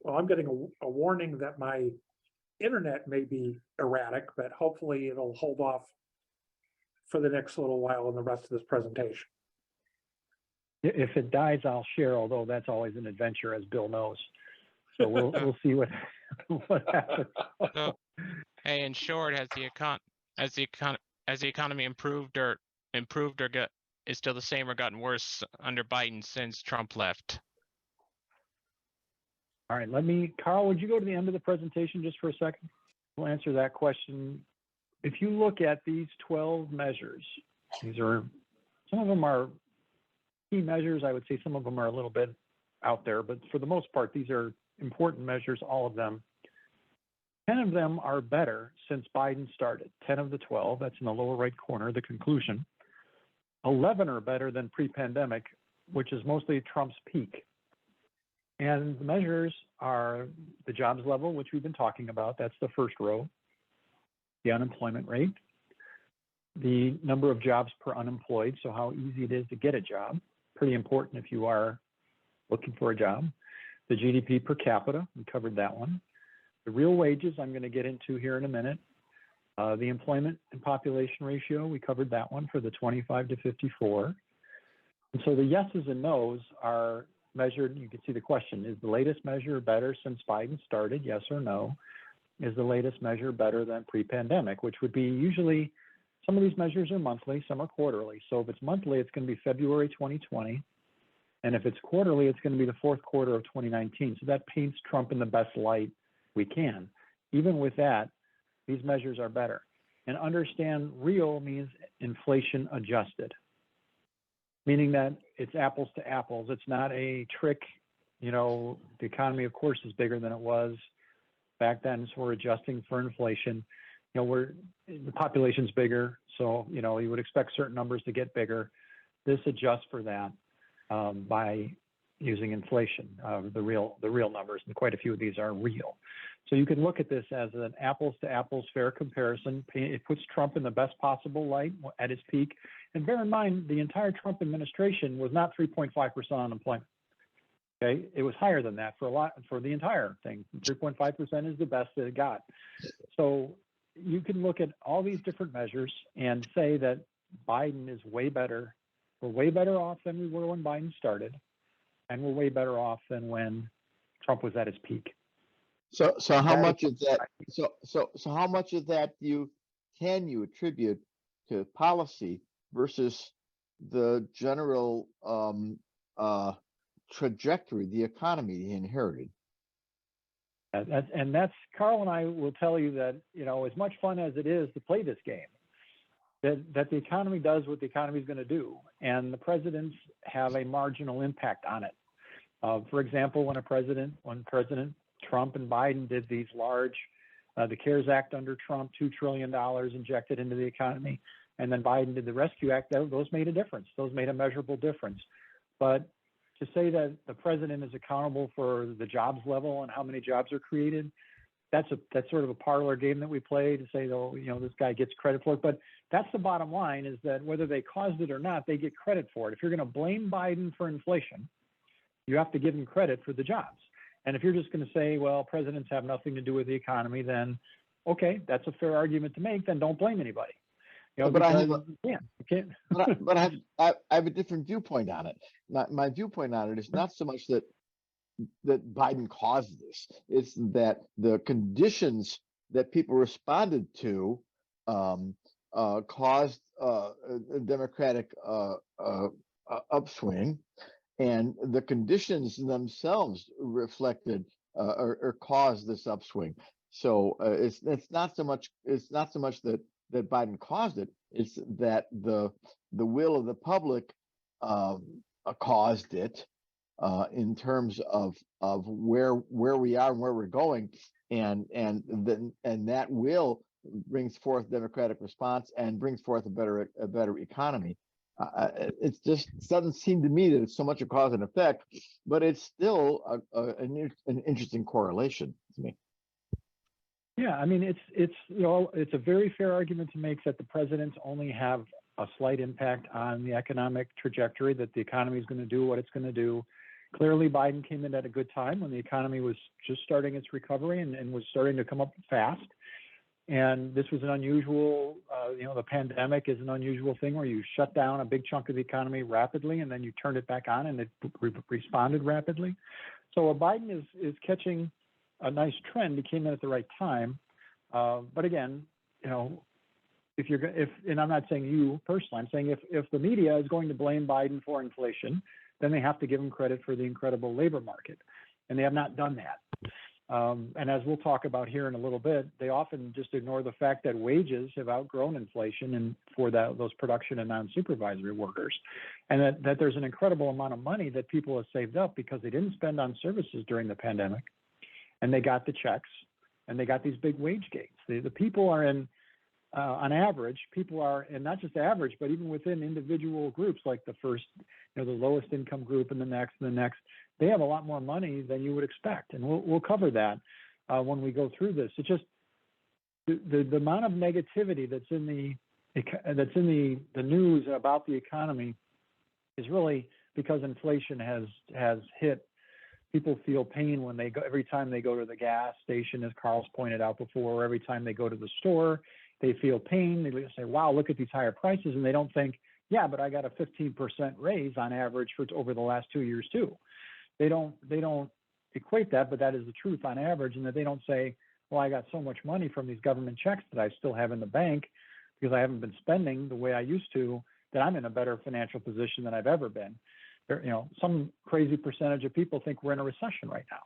Well, I'm getting a warning that my internet may be erratic, but hopefully it'll hold off for the next little while in the rest of this presentation. If it dies, I'll share, although that's always an adventure, as Bill knows. So we'll see what happens. So, hey, in short, has the economy improved or is still the same or gotten worse under Biden since Trump left? All right, Carl, would you go to the end of the presentation just for a second? We'll answer that question. If you look at these 12 measures, some of them are key measures. I would say some of them are a little bit out there, but for the most part, these are important measures, all of them. 10 of them are better since Biden started. 10 of the 12, that's in the lower right corner, the conclusion. 11 are better than pre-pandemic, which is mostly Trump's peak. And the measures are the jobs level, which we've been talking about. That's the first row. The unemployment rate. The number of jobs per unemployed, so how easy it is to get a job. Pretty important if you are looking for a job. The GDP per capita, we covered that one. The real wages, I'm going to get into here in a minute. The employment and population ratio, we covered that one for the 25 to 54. And so the yeses and nos are measured. You can see the question, is the latest measure better since Biden started, yes or no? Is the latest measure better than pre-pandemic, which would be usually, some of these measures are monthly, some are quarterly. So if it's monthly, it's going to be February 2020. And if it's quarterly, it's going to be the fourth quarter of 2019. So that paints Trump in the best light we can. Even with that, these measures are better. And understand real means inflation adjusted, meaning that it's apples to apples. It's not a trick. You know, the economy, of course, is bigger than it was back then, so we're adjusting for inflation. You know, the population's bigger, so, you know, you would expect certain numbers to get bigger. This adjusts for that by using inflation, the real numbers, and quite a few of these are real. So you can look at this as an apples to apples fair comparison. It puts Trump in the best possible light at his peak. And bear in mind, the entire Trump administration was not 3.5% unemployment. Okay, it was higher than that for the entire thing. 3.5% is the best that it got. So you can look at all these different measures and say that Biden is way better. We're way better off than we were when Biden started, and we're way better off than when Trump was at his peak. So how much of that? So how much of that can you attribute to policy versus the general trajectory, the economy he inherited? And that's Carl and I will tell you that, you know, as much fun as it is to play this game, that the economy does what the economy is going to do, and the presidents have a marginal impact on it. For example, when President Trump and Biden did these large, the CARES Act under Trump, $2 trillion injected into the economy, and then Biden did the Rescue Act, those made a difference. Those made a measurable difference. But to say that the president is accountable for the jobs level and how many jobs are created, that's sort of a parlor game that we play to say, oh, you know, this guy gets credit for it. But that's the bottom line, is that whether they caused it or not, they get credit for it. If you're going to blame Biden for inflation, you have to give him credit for the jobs. And if you're just going to say, well, presidents have nothing to do with the economy, then okay, that's a fair argument to make. Then don't blame anybody. You know, but I have a different viewpoint on it. My viewpoint on it is not so much that Biden caused this; it's that the conditions that people responded to caused a Democratic upswing, and the conditions themselves reflected or caused this upswing. So it's not so much that Biden caused it; it's that the will of the public caused it in terms of where we are and where we're going, and that will brings forth democratic response and brings forth a better economy. It just doesn't seem to me that it's so much a cause and effect, but it's still an interesting correlation to me. Yeah, I mean, it's you know, it's a very fair argument to make that the presidents only have a slight impact on the economic trajectory, that the economy is going to do what it's going to do. Clearly, Biden came in at a good time when the economy was just starting its recovery and was starting to come up fast. And this was an unusual, the pandemic is an unusual thing where you shut down a big chunk of the economy rapidly and then you turned it back on and it responded rapidly. So Biden is catching a nice trend. He came in at the right time. But again, and I'm not saying you personally, I'm saying if the media is going to blame Biden for inflation, then they have to give him credit for the incredible labor market. And they have not done that. And as we'll talk about here in a little bit, they often just ignore the fact that wages have outgrown inflation and for those production and non-supervisory workers. And that there's an incredible amount of money that people have saved up because they didn't spend on services during the pandemic. And they got the checks and they got these big wage gains. The people are in, on average, people are, and not just average, but even within individual groups like the first, the lowest income group and the next, they have a lot more money than you would expect. And we'll cover that when we go through this. It's just the amount of negativity that's in the news about the economy is really because inflation has hit. People feel pain when they go, every time they go to the gas station, as Carl's pointed out before, or every time they go to the store, they feel pain. They say, wow, look at these higher prices. And they don't think, yeah, but I got a 15% raise on average for over the last 2 years too. They don't equate that, but that is the truth on average. And that they don't say, well, I got so much money from these government checks that I still have in the bank because I haven't been spending the way I used to, that I'm in a better financial position than I've ever been. Some crazy percentage of people think we're in a recession right now.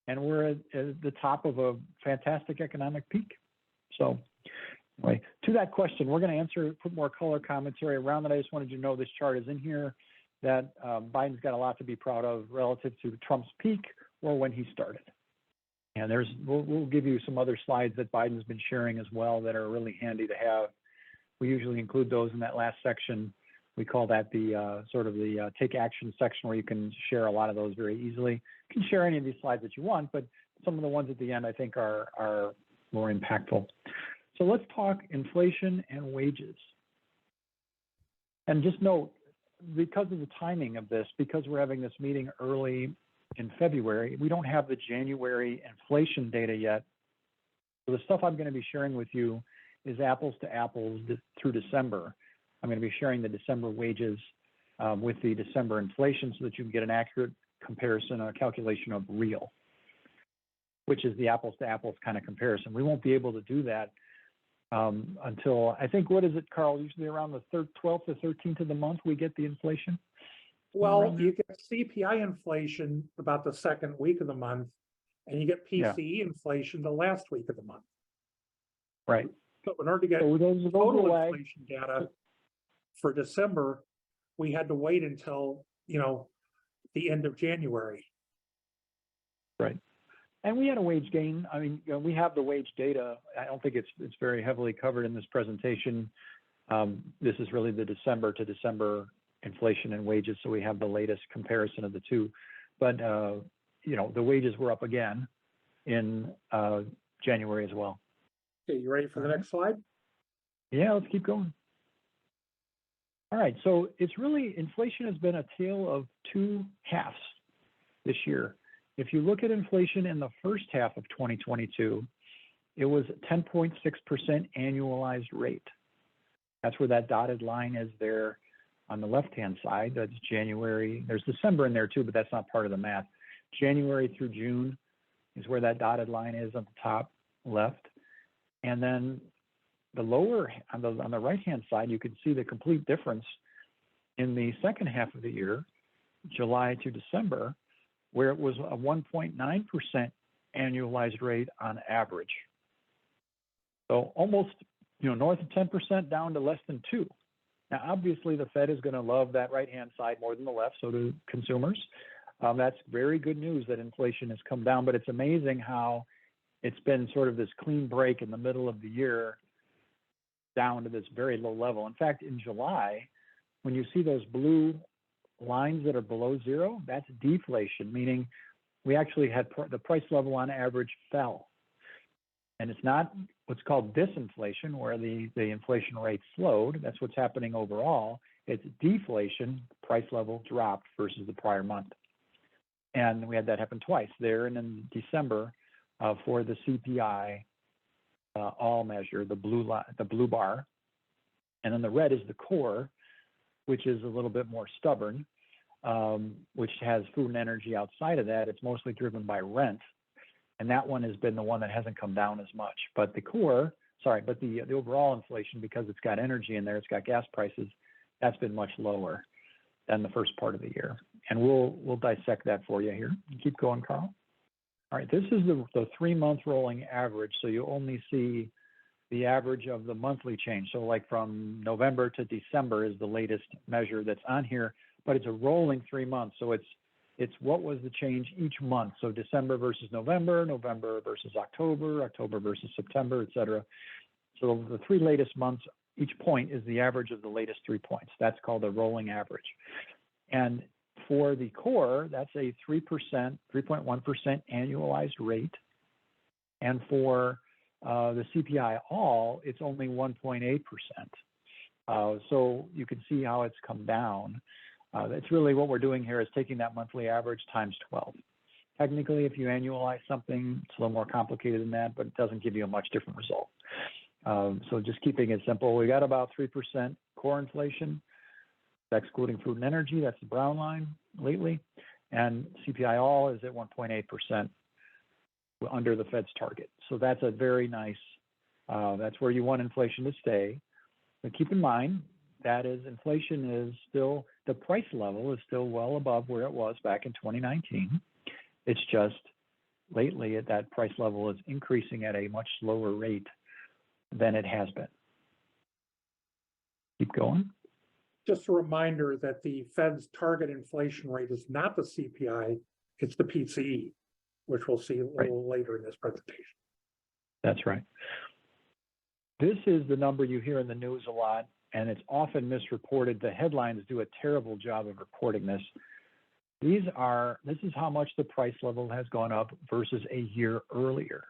And we're at the top of a fantastic economic peak. So anyway, to that question, we're going to put more color commentary around that. I just wanted you to know this chart is in here, that Biden's got a lot to be proud of relative to Trump's peak or when he started. And we'll give you some other slides that Biden's been sharing as well that are really handy to have. We usually include those in that last section. We call that the the take action section, where you can share a lot of those very easily. You can share any of these slides that you want, but some of the ones at the end I think are more impactful. So let's talk inflation and wages. And just note, because of the timing of this, because we're having this meeting early in February, we don't have the January inflation data yet. So the stuff I'm going to be sharing with you is apples to apples through December. I'm going to be sharing the December wages with the December inflation so that you can get an accurate comparison, a calculation of real, which is the apples to apples kind of comparison. We won't be able to do that until, I think, what is it, Carl, usually around the 12th or 13th of the month we get the inflation? Well, you get CPI inflation about the second week of the month, and you get PCE inflation the last week of the month. Right. So in order to get total inflation data for December, we had to wait until, the end of January. Right. And we had a wage gain. I mean, we have the wage data. I don't think it's very heavily covered in this presentation. This is really the December to December inflation and wages. So we have the latest comparison of the two. But, the wages were up again in January as well. Okay, you ready for the next slide? Yeah, let's keep going. All right, so it's really, inflation has been a tale of two halves this year. If you look at inflation in the first half of 2022, it was 10.6% annualized rate. That's where that dotted line is there on the left-hand side. That's January. There's December in there too, but that's not part of the math. January through June is where that dotted line is on the top left. And then the lower, on the right-hand side, you can see the complete difference in the second half of the year, July to December, where it was a 1.9% annualized rate on average. So almost, north of 10% down to less than 2%. Now, obviously, the Fed is going to love that right-hand side more than the left, so do consumers. That's very good news that inflation has come down, but it's amazing how it's been sort of this clean break in the middle of the year down to this very low level. In fact, in July, when you see those blue lines that are below zero, that's deflation, meaning we actually had the price level on average fell. And it's not what's called disinflation, where the inflation rate slowed. That's what's happening overall. It's deflation, price level dropped versus the prior month. And we had that happen twice there and in December for the CPI all measure, the blue bar. And then the red is the core, which is a little bit more stubborn, which has food and energy outside of that. It's mostly driven by rent. And that one has been the one that hasn't come down as much. But the core, but the overall inflation, because it's got energy in there, it's got gas prices, that's been much lower than the first part of the year. And we'll dissect that for you here. Keep going, Carl. All right, this is the 3-month rolling average. So you only see the average of the monthly change. So like from November to December is the latest measure that's on here, but it's a rolling 3 months. So it's what was the change each month. So December versus November, November versus October, October versus September, et cetera. So the 3 latest months, each point is the average of the latest 3 points. That's called a rolling average. And for the core, that's a 3%, 3.1% annualized rate. And for the CPI all, it's only 1.8%. So you can see how it's come down. That's really what we're doing here is taking that monthly average times 12. Technically, if you annualize something, it's a little more complicated than that, but it doesn't give you a much different result. So just keeping it simple, we got about 3% core inflation, excluding food and energy. That's the brown line lately. And CPI all is at 1.8% under the Fed's target. So that's a very nice, that's where you want inflation to stay. But keep in mind, that is, inflation is still, the price level is still well above where it was back in 2019. It's just lately that price level is increasing at a much slower rate than it has been. Keep going. Just a reminder that the Fed's target inflation rate is not the CPI, it's the PCE, which we'll see a little later in this presentation. That's right. This is the number you hear in the news a lot, and it's often misreported. The headlines do a terrible job of reporting this. This is how much the price level has gone up versus a year earlier.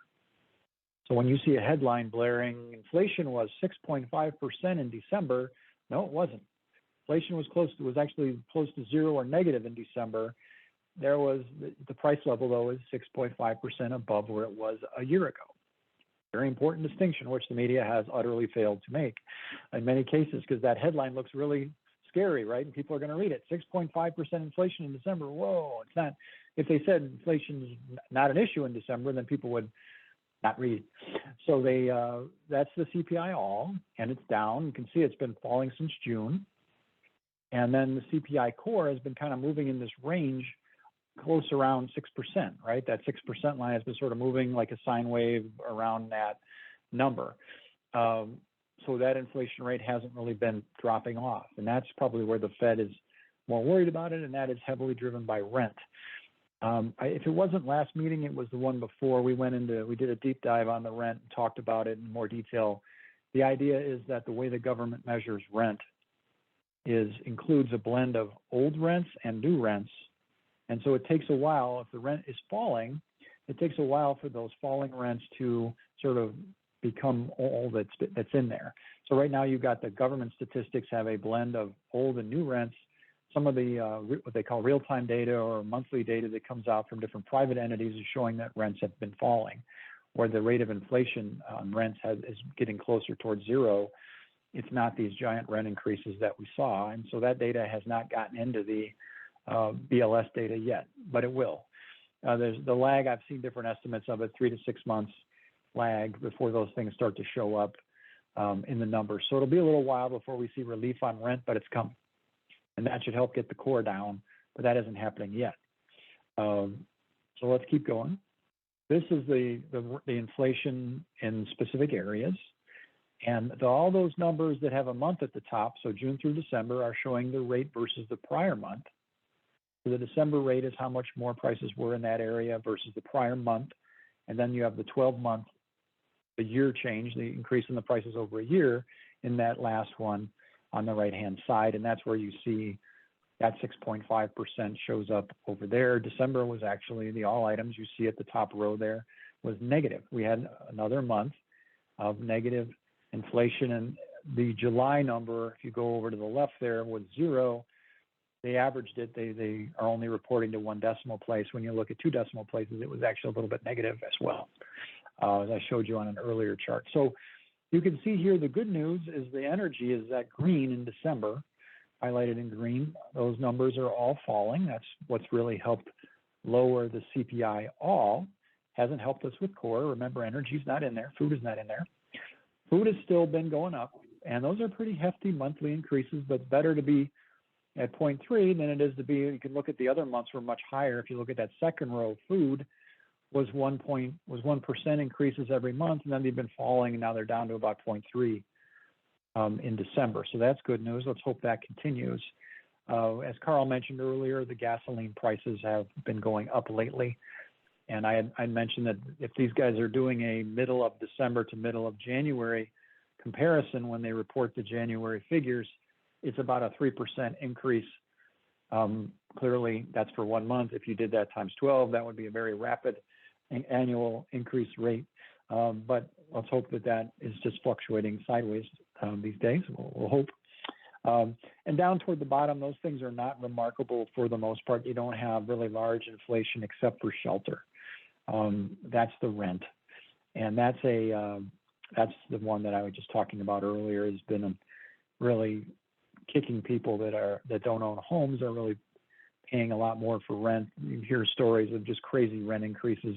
So when you see a headline blaring, inflation was 6.5% in December, no, it wasn't. Inflation was actually close to zero or negative in December. There was, the price level though is 6.5% above where it was a year ago. Very important distinction, which the media has utterly failed to make in many cases, because that headline looks really scary, right? And people are going to read it. 6.5% inflation in December. Whoa, it's not. If they said inflation is not an issue in December, then people would not read. So that's the CPI all, and it's down. You can see it's been falling since June. And then the CPI core has been kind of moving in this range close around 6%, right? That 6% line has been sort of moving like a sine wave around that number. So that inflation rate hasn't really been dropping off. And that's probably where the Fed is more worried about it, and that is heavily driven by rent. If it wasn't last meeting, it was the one before. We did a deep dive on the rent and talked about it in more detail. The idea is that the way the government measures rent includes a blend of old rents and new rents. And so it takes a while, if the rent is falling, it takes a while for those falling rents to sort of become all that's in there. So right now you've got the government statistics have a blend of old and new rents. Some of the what they call real-time data or monthly data that comes out from different private entities is showing that rents have been falling, where the rate of inflation on rents is getting closer towards zero. It's not these giant rent increases that we saw. And so that data has not gotten into the BLS data yet, but it will. There's the lag. I've seen different estimates of it, 3 to 6 months lag before those things start to show up in the numbers. So it'll be a little while before we see relief on rent, but it's coming. And that should help get the core down, but that isn't happening yet. So let's keep going. This is the inflation in specific areas. And all those numbers that have a month at the top, so June through December, are showing the rate versus the prior month. So the December rate is how much more prices were in that area versus the prior month. And then you have the 12-month, the year change, the increase in the prices over a year in that last one on the right-hand side. And that's where you see that 6.5% shows up over there. December was actually, the all items you see at the top row there was negative. We had another month of negative inflation, and the July number, if you go over to the left there, was zero. they averaged it. They are only reporting to one decimal place. When you look at two decimal places, it was actually a little bit negative as well, as I showed you on an earlier chart. So you can see here the good news is the energy is that green in December, highlighted in green. Those numbers are all falling. That's what's really helped lower the CPI all. Hasn't helped us with core. Remember, energy's not in there. Food is not in there. Food has still been going up, and those are pretty hefty monthly increases, but it's better to be at 0.3 than it is to be, you can look at the other months were much higher. If you look at that second row, food was 1% increases every month, and then they've been falling, and now they're down to about 0.3 in December. So that's good news. Let's hope that continues. As Carl mentioned earlier, the gasoline prices have been going up lately. And I mentioned that if these guys are doing a middle of December to middle of January comparison when they report the January figures, it's about a 3% increase. Clearly, that's for 1 month. If you did that times 12, that would be a very rapid annual increase rate. But let's hope that that is just fluctuating sideways these days. We'll hope. And down toward the bottom, those things are not remarkable for the most part. You don't have really large inflation except for shelter. That's the rent, and that's the one that I was just talking about earlier. Has been really kicking people that don't own homes are really paying a lot more for rent. You hear stories of just crazy rent increases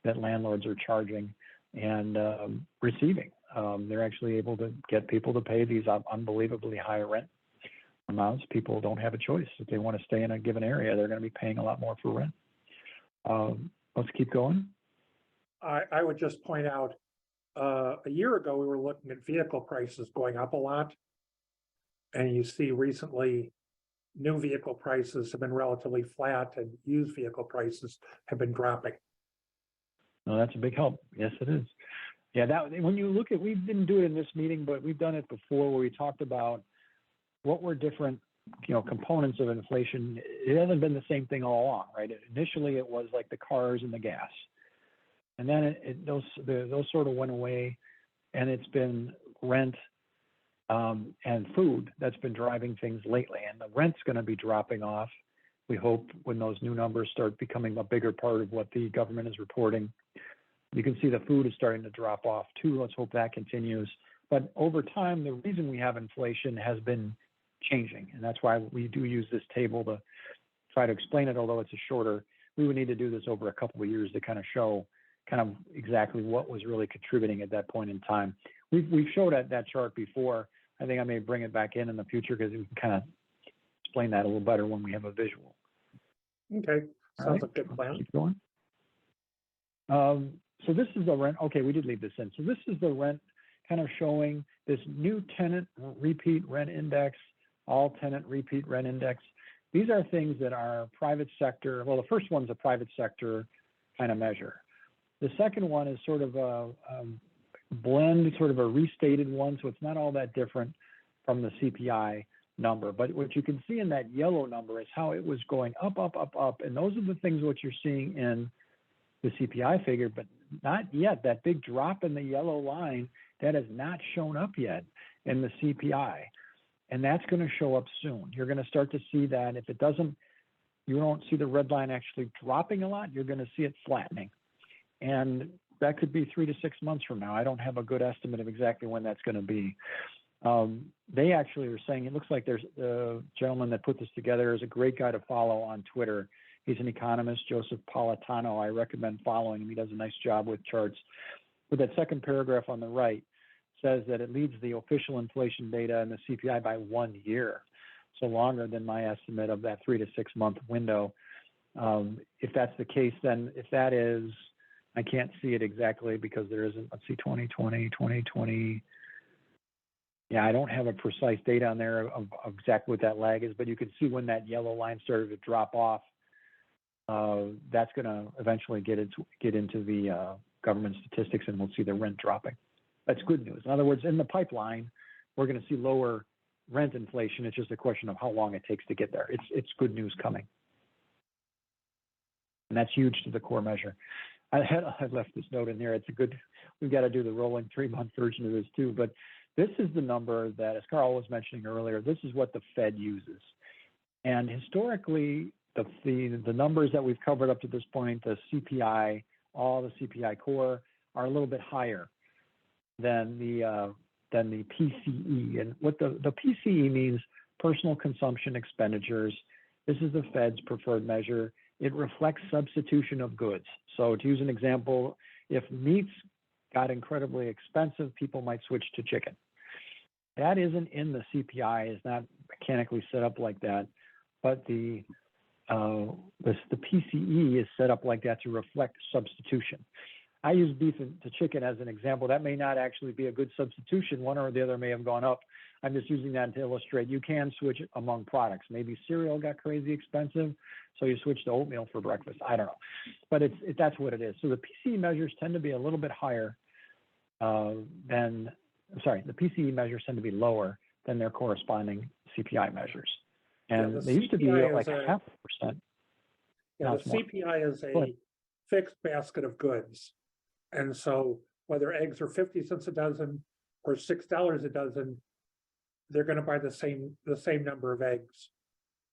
that landlords are charging and receiving. They're actually able to get people to pay these unbelievably high rent amounts. People don't have a choice. If they want to stay in a given area, they're going to be paying a lot more for rent. Let's keep going. I would just point out, a year ago, we were looking at vehicle prices going up a lot. And you see recently, new vehicle prices have been relatively flat and used vehicle prices have been dropping. No, that's a big help. Yes, it is. Yeah, that when you look at, we didn't do it in this meeting, but we've done it before where we talked about what were different, components of inflation. It hasn't been the same thing all along, right? Initially, it was like the cars and the gas, and then those sort of went away, and it's been rent and food that's been driving things lately. And the rent's going to be dropping off, we hope, when those new numbers start becoming a bigger part of what the government is reporting. You can see the food is starting to drop off too. Let's hope that continues. But over time, the reason we have inflation has been changing. And that's why we do use this table to try to explain it, although it's we would need to do this over a couple of years to kind of show exactly what was really contributing at that point in time. We've showed that chart before. I think I may bring it back in the future because we can kind of explain that a little better when we have a visual. Okay, sounds like a good plan. Keep going. So this is the rent. Okay, we did leave this in. So this is the rent kind of showing this new tenant repeat rent index, all tenant repeat rent index. These are things that are private sector. Well, the first one's a private sector kind of measure. The second one is sort of a blend, sort of a restated one, so it's not all that different from the CPI number. But what you can see in that yellow number is how it was going up, up, up, up, and those are the things what you're seeing in the CPI figure, but not yet. That big drop in the yellow line, that has not shown up yet in the CPI, and that's going to show up soon. You're going to start to see that. If it doesn't, you don't see the red line actually dropping a lot, you're going to see it flattening. And that could be 3 to 6 months from now. I don't have a good estimate of exactly when that's going to be. They actually are saying, it looks like there's a gentleman that put this together is a great guy to follow on Twitter. He's an economist, Joseph Politano. I recommend following him. He does a nice job with charts. But that second paragraph on the right says that it leads the official inflation data and the CPI by 1 year, so longer than my estimate of that 3 to 6 month window. If that's the case, then if that is, I can't see it exactly because there isn't, let's see, 2020, 2020. Yeah, I don't have a precise date on there of exactly what that lag is, but you can see when that yellow line started to drop off. That's going to eventually get into the government statistics, and we'll see the rent dropping. That's good news. In other words, in the pipeline, we're going to see lower rent inflation. It's just a question of how long it takes to get there. It's good news coming, and that's huge to the core measure. I left this note in there. We've got to do the rolling 3-month version of this too. But this is the number that, as Carl was mentioning earlier, this is what the Fed uses. And historically, the numbers that we've covered up to this point, the CPI, all the CPI core, are a little bit higher than the PCE. And what the PCE means, personal consumption expenditures. This is the Fed's preferred measure. It reflects substitution of goods. So to use an example, if meats got incredibly expensive, people might switch to chicken. That isn't in the CPI, is not mechanically set up like that, but the PCE is set up like that to reflect substitution. I use beef to chicken as an example. That may not actually be a good substitution. One or the other may have gone up. I'm just using that to illustrate you can switch among products. Maybe cereal got crazy expensive, so you switch to oatmeal for breakfast. I don't know, but that's what it is. So the PCE measures tend to be a little bit higher the PCE measures tend to be lower than their corresponding CPI measures. And the they used to be CPI like is a- 0.5%. Yeah, Now the it's more. CPI is Go a ahead. fixed basket of goods. And so whether eggs are 50 cents a dozen or $6 a dozen, they're going to buy the same number of eggs.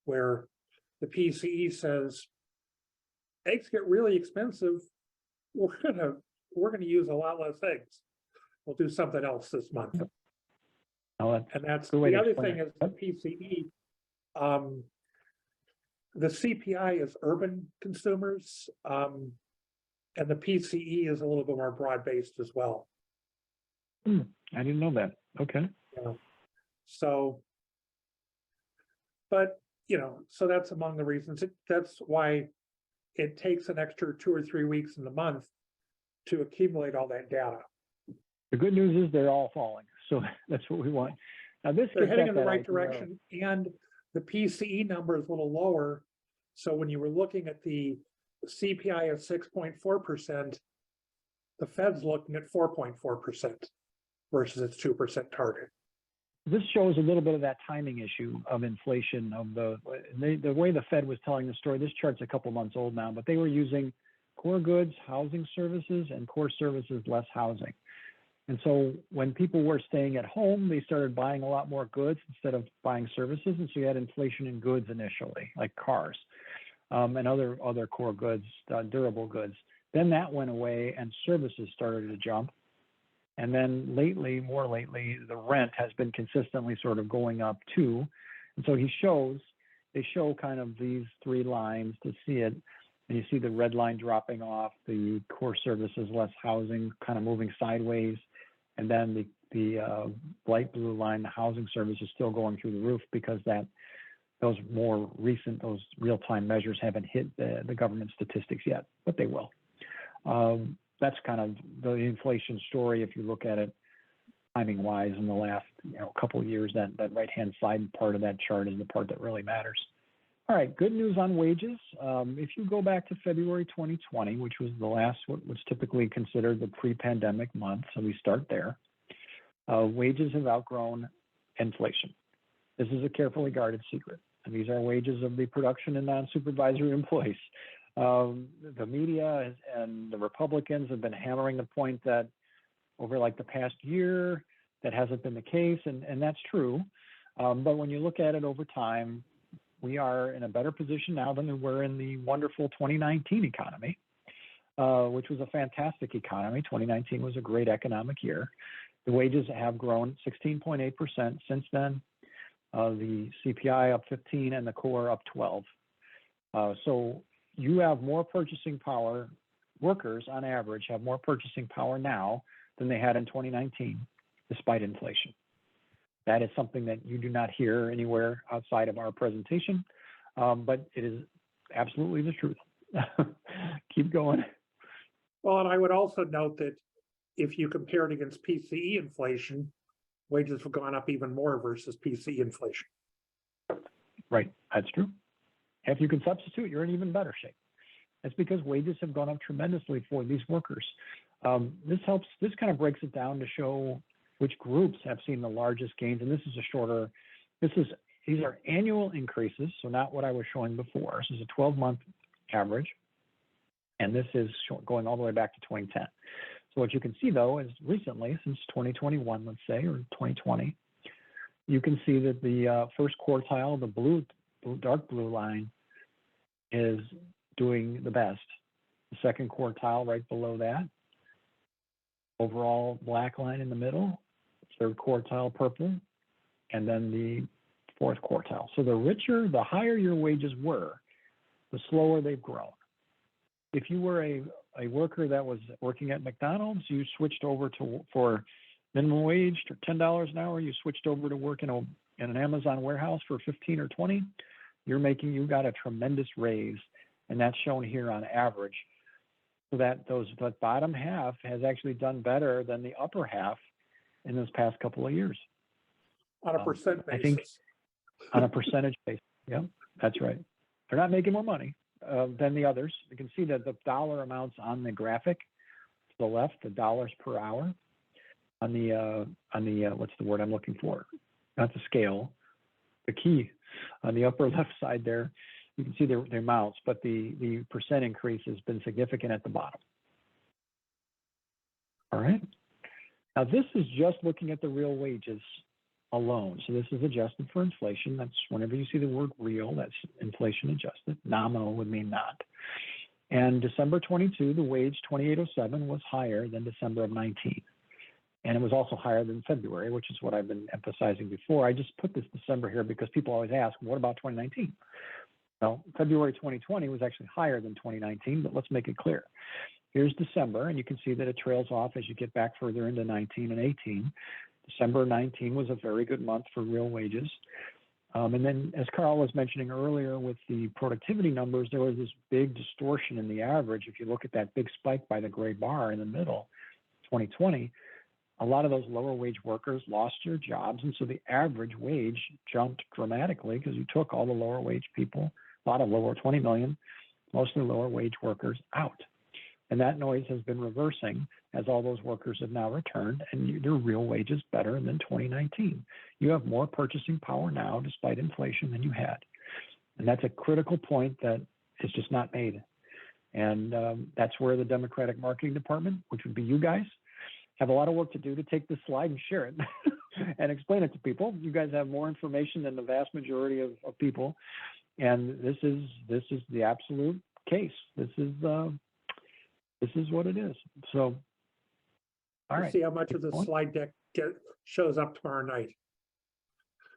Where the PCE says eggs get really expensive, we're gonna use a lot less eggs. We'll do something else this month. Now, And that's good way the to other explain thing it. is the PCE. The CPI is urban consumers, and the PCE is a little bit more broad-based as well. I didn't know that. Okay. So, but so that's among the reasons. That's why it takes an extra 2 or 3 weeks in the month to accumulate all that data. The good news is they're all falling. So that's what we want. Now this They're gets heading at in the that right idea of- direction, and the PCE number is a little lower. So when you were looking at the CPI at 6.4%, the Fed's looking at 4.4% versus its 2% target. This shows a little bit of that timing issue of inflation of the way the Fed was telling the story. This chart's a couple months old now, but they were using core goods, housing services, and core services, less housing. And so when people were staying at home, they started buying a lot more goods instead of buying services. And so you had inflation in goods initially, like cars, and other core goods, durable goods. Then that went away and services started to jump. And then more lately, the rent has been consistently sort of going up too. And so they show kind of these three lines to see it. And you see the red line dropping off, the core services, less housing, kind of moving sideways. And then the light blue line, the housing service, is still going through the roof because those real-time measures haven't hit the government statistics yet, but they will. That's kind of the inflation story if you look at it timing-wise in the last couple of years. That right-hand side part of that chart is the part that really matters. All right, good news on wages. If you go back to February 2020, which was the last what was typically considered the pre-pandemic month, so we start there, wages have outgrown inflation. This is a carefully guarded secret. And these are wages of the production and non-supervisory employees. The media and the Republicans have been hammering the point that over like the past year, that hasn't been the case, and that's true. But when you look at it over time, we are in a better position now than we were in the wonderful 2019 economy, which was a fantastic economy. 2019 was a great economic year. The wages have grown 16.8% since then. The CPI up 15 and the core up 12. So you have more purchasing power. Workers on average have more purchasing power now than they had in 2019, despite inflation. That is something that you do not hear anywhere outside of our presentation, but it is absolutely the truth. Keep going. Well, and I would also note that if you compare it against PCE inflation, wages have gone up even more versus PCE inflation. Right, that's true. If you can substitute, you're in even better shape. That's because wages have gone up tremendously for these workers. This kind of breaks it down to show which groups have seen the largest gains. And this is these are annual increases, so not what I was showing before. This is a 12-month average. And this is going all the way back to 2010. So what you can see, though, is recently, since 2021, let's say, or 2020, you can see that the first quartile, the dark blue line is doing the best. The second quartile right below that. Overall black line in the middle, third quartile purple, and then the fourth quartile. So the higher your wages were, the slower they've grown. If you were a worker that was working at McDonald's, you switched over for minimum wage or $10 an hour, you switched over to work in an Amazon warehouse for 15 or 20, you got a tremendous raise, and that's shown here on average. So that the bottom half has actually done better than the upper half in this past couple of years. On a percent basis. I think on a percentage basis. Yeah, that's right. They're not making more money than the others. You can see that the dollar amounts on the graphic to the left, the dollars per hour. On the what's the word I'm looking for? Not the scale, the key on the upper left side there. You can see their amounts, but the percent increase has been significant at the bottom. All right. Now this is just looking at the real wages alone. So this is adjusted for inflation. That's whenever you see the word real, that's inflation adjusted. Nominal would mean not. And December 22, the wage 2807 was higher than December of 19. And it was also higher than February, which is what I've been emphasizing before. I just put this December here because people always ask, what about 2019? Well, February 2020 was actually higher than 2019, but let's make it clear. Here's December, and you can see that it trails off as you get back further into 19 and 18. December 19 was a very good month for real wages. And then, as Carl was mentioning earlier with the productivity numbers, there was this big distortion in the average. If you look at that big spike by the gray bar in the middle, 2020, a lot of those lower wage workers lost their jobs. And so the average wage jumped dramatically because you took all the lower wage people, a lot of lower 20 million, mostly lower wage workers out. And that noise has been reversing as all those workers have now returned and their real wages better than 2019. You have more purchasing power now despite inflation than you had. And that's a critical point that is just not made. And that's where the Democratic Marketing Department, which would be you guys, have a lot of work to do to take this slide and share it and explain it to people. You guys have more information than the vast majority of people. And this is the absolute case. This is what it is. So, all right. See how much of the slide deck shows up tomorrow night.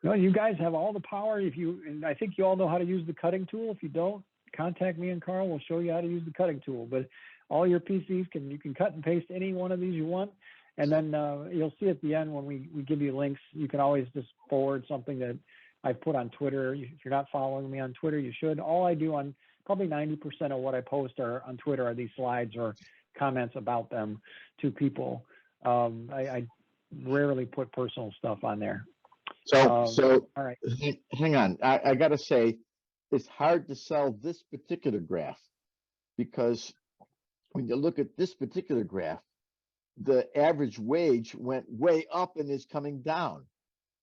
No, you guys have all the power. And I think you all know how to use the cutting tool. If you don't, contact me and Carl. We'll show you how to use the cutting tool. But all your PCs you can cut and paste any one of these you want. And then you'll see at the end when we give you links, you can always just forward something that I've put on Twitter. If you're not following me on Twitter, you should. All I do on probably 90% of what I post on Twitter are these slides or comments about them to people. I rarely put personal stuff on there. So all right. Hang on. I got to say, it's hard to sell this particular graph because when you look at this particular graph, the average wage went way up and is coming down.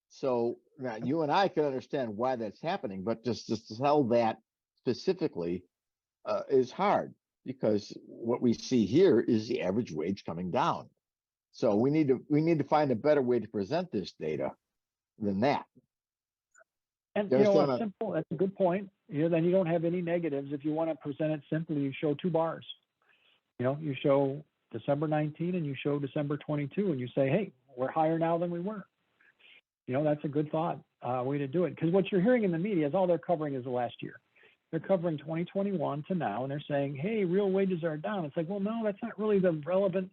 So now you and I can understand why that's happening, but just to sell that specifically is hard because what we see here is the average wage coming down. So we need to find a better way to present this data than that. And what's simple, that's a good point. Then you don't have any negatives. If you want to present it simply, you show two bars. You show December 19 and you show December 22 and you say, hey, we're higher now than we were. That's a good thought, way to do it. Because what you're hearing in the media is all they're covering is the last year. They're covering 2021 to now, and they're saying, hey, real wages are down. It's like, well, no, that's not really the relevant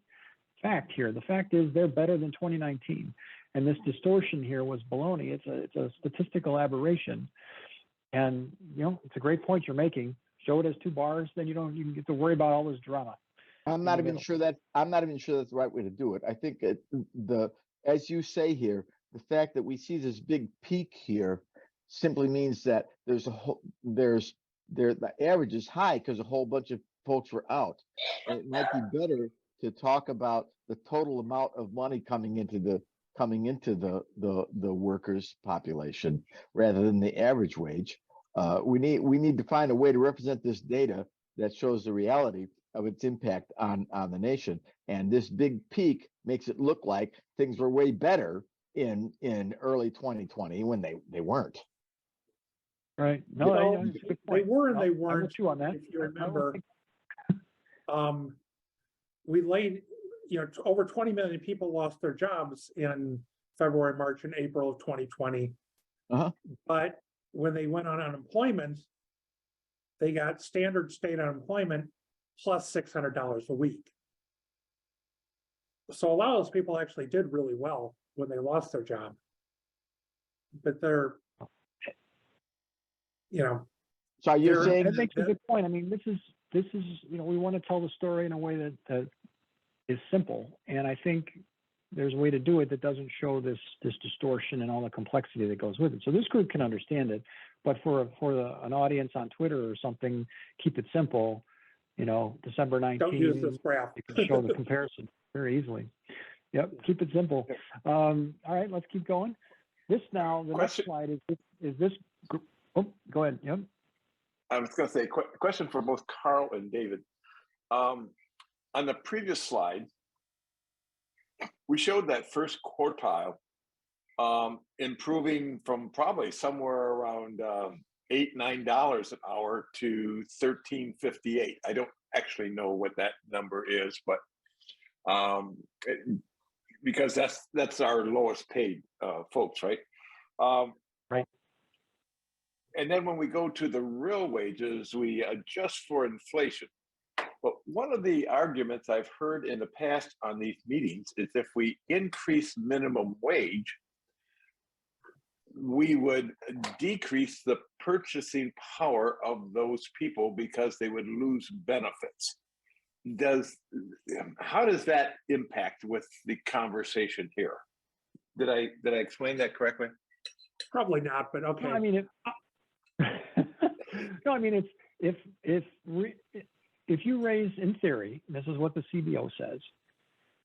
fact here. The fact is they're better than 2019. And this distortion here was baloney. It's a statistical aberration. And, it's a great point you're making. Show it as two bars, then you can get to worry about all this drama. I'm not even sure that's the right way to do it. I think as you say here, the fact that we see this big peak here simply means that the average is high because a whole bunch of folks were out. And it might be better to talk about the total amount of money coming into the workers population rather than the average wage. We need to find a way to represent this data that shows the reality of its impact on the nation. And this big peak makes it look like things were way better in early 2020 when they weren't. Right. No, Well, that's a good they point. were and they I'm weren't. with you on that. If you I don't remember, think- we laid, over 20 million people lost their jobs in February, March, and April of 2020. Uh-huh. But when they went on unemployment, they got standard state unemployment plus $600 a week. So a lot of those people actually did really well when they lost their job. But they're, So you're There- saying That makes a good point. I mean, this is, we want to tell the story in a way that is simple. And I think there's a way to do it that doesn't show this distortion and all the complexity that goes with it. So this group can understand it, but for an audience on Twitter or something, keep it simple. December 19th, don't use this graph. you can show the comparison very easily. Yep, keep it simple. All right, let's keep going. The next Question. slide is this group. Oh, go ahead. Yep. I was going to say, question for both Carl and David. On the previous slide, we showed that first quartile improving from probably somewhere around $8-9 an hour to $13.58. I don't actually know what that number is, but because that's our lowest paid folks, right? Right. And then when we go to the real wages, we adjust for inflation. But one of the arguments I've heard in the past on these meetings is if we increase minimum wage, we would decrease the purchasing power of those people because they would lose benefits. How does that impact with the conversation here? Did I explain that correctly? Probably not, but okay. No, I mean, if you raise, in theory, this is what the CBO says,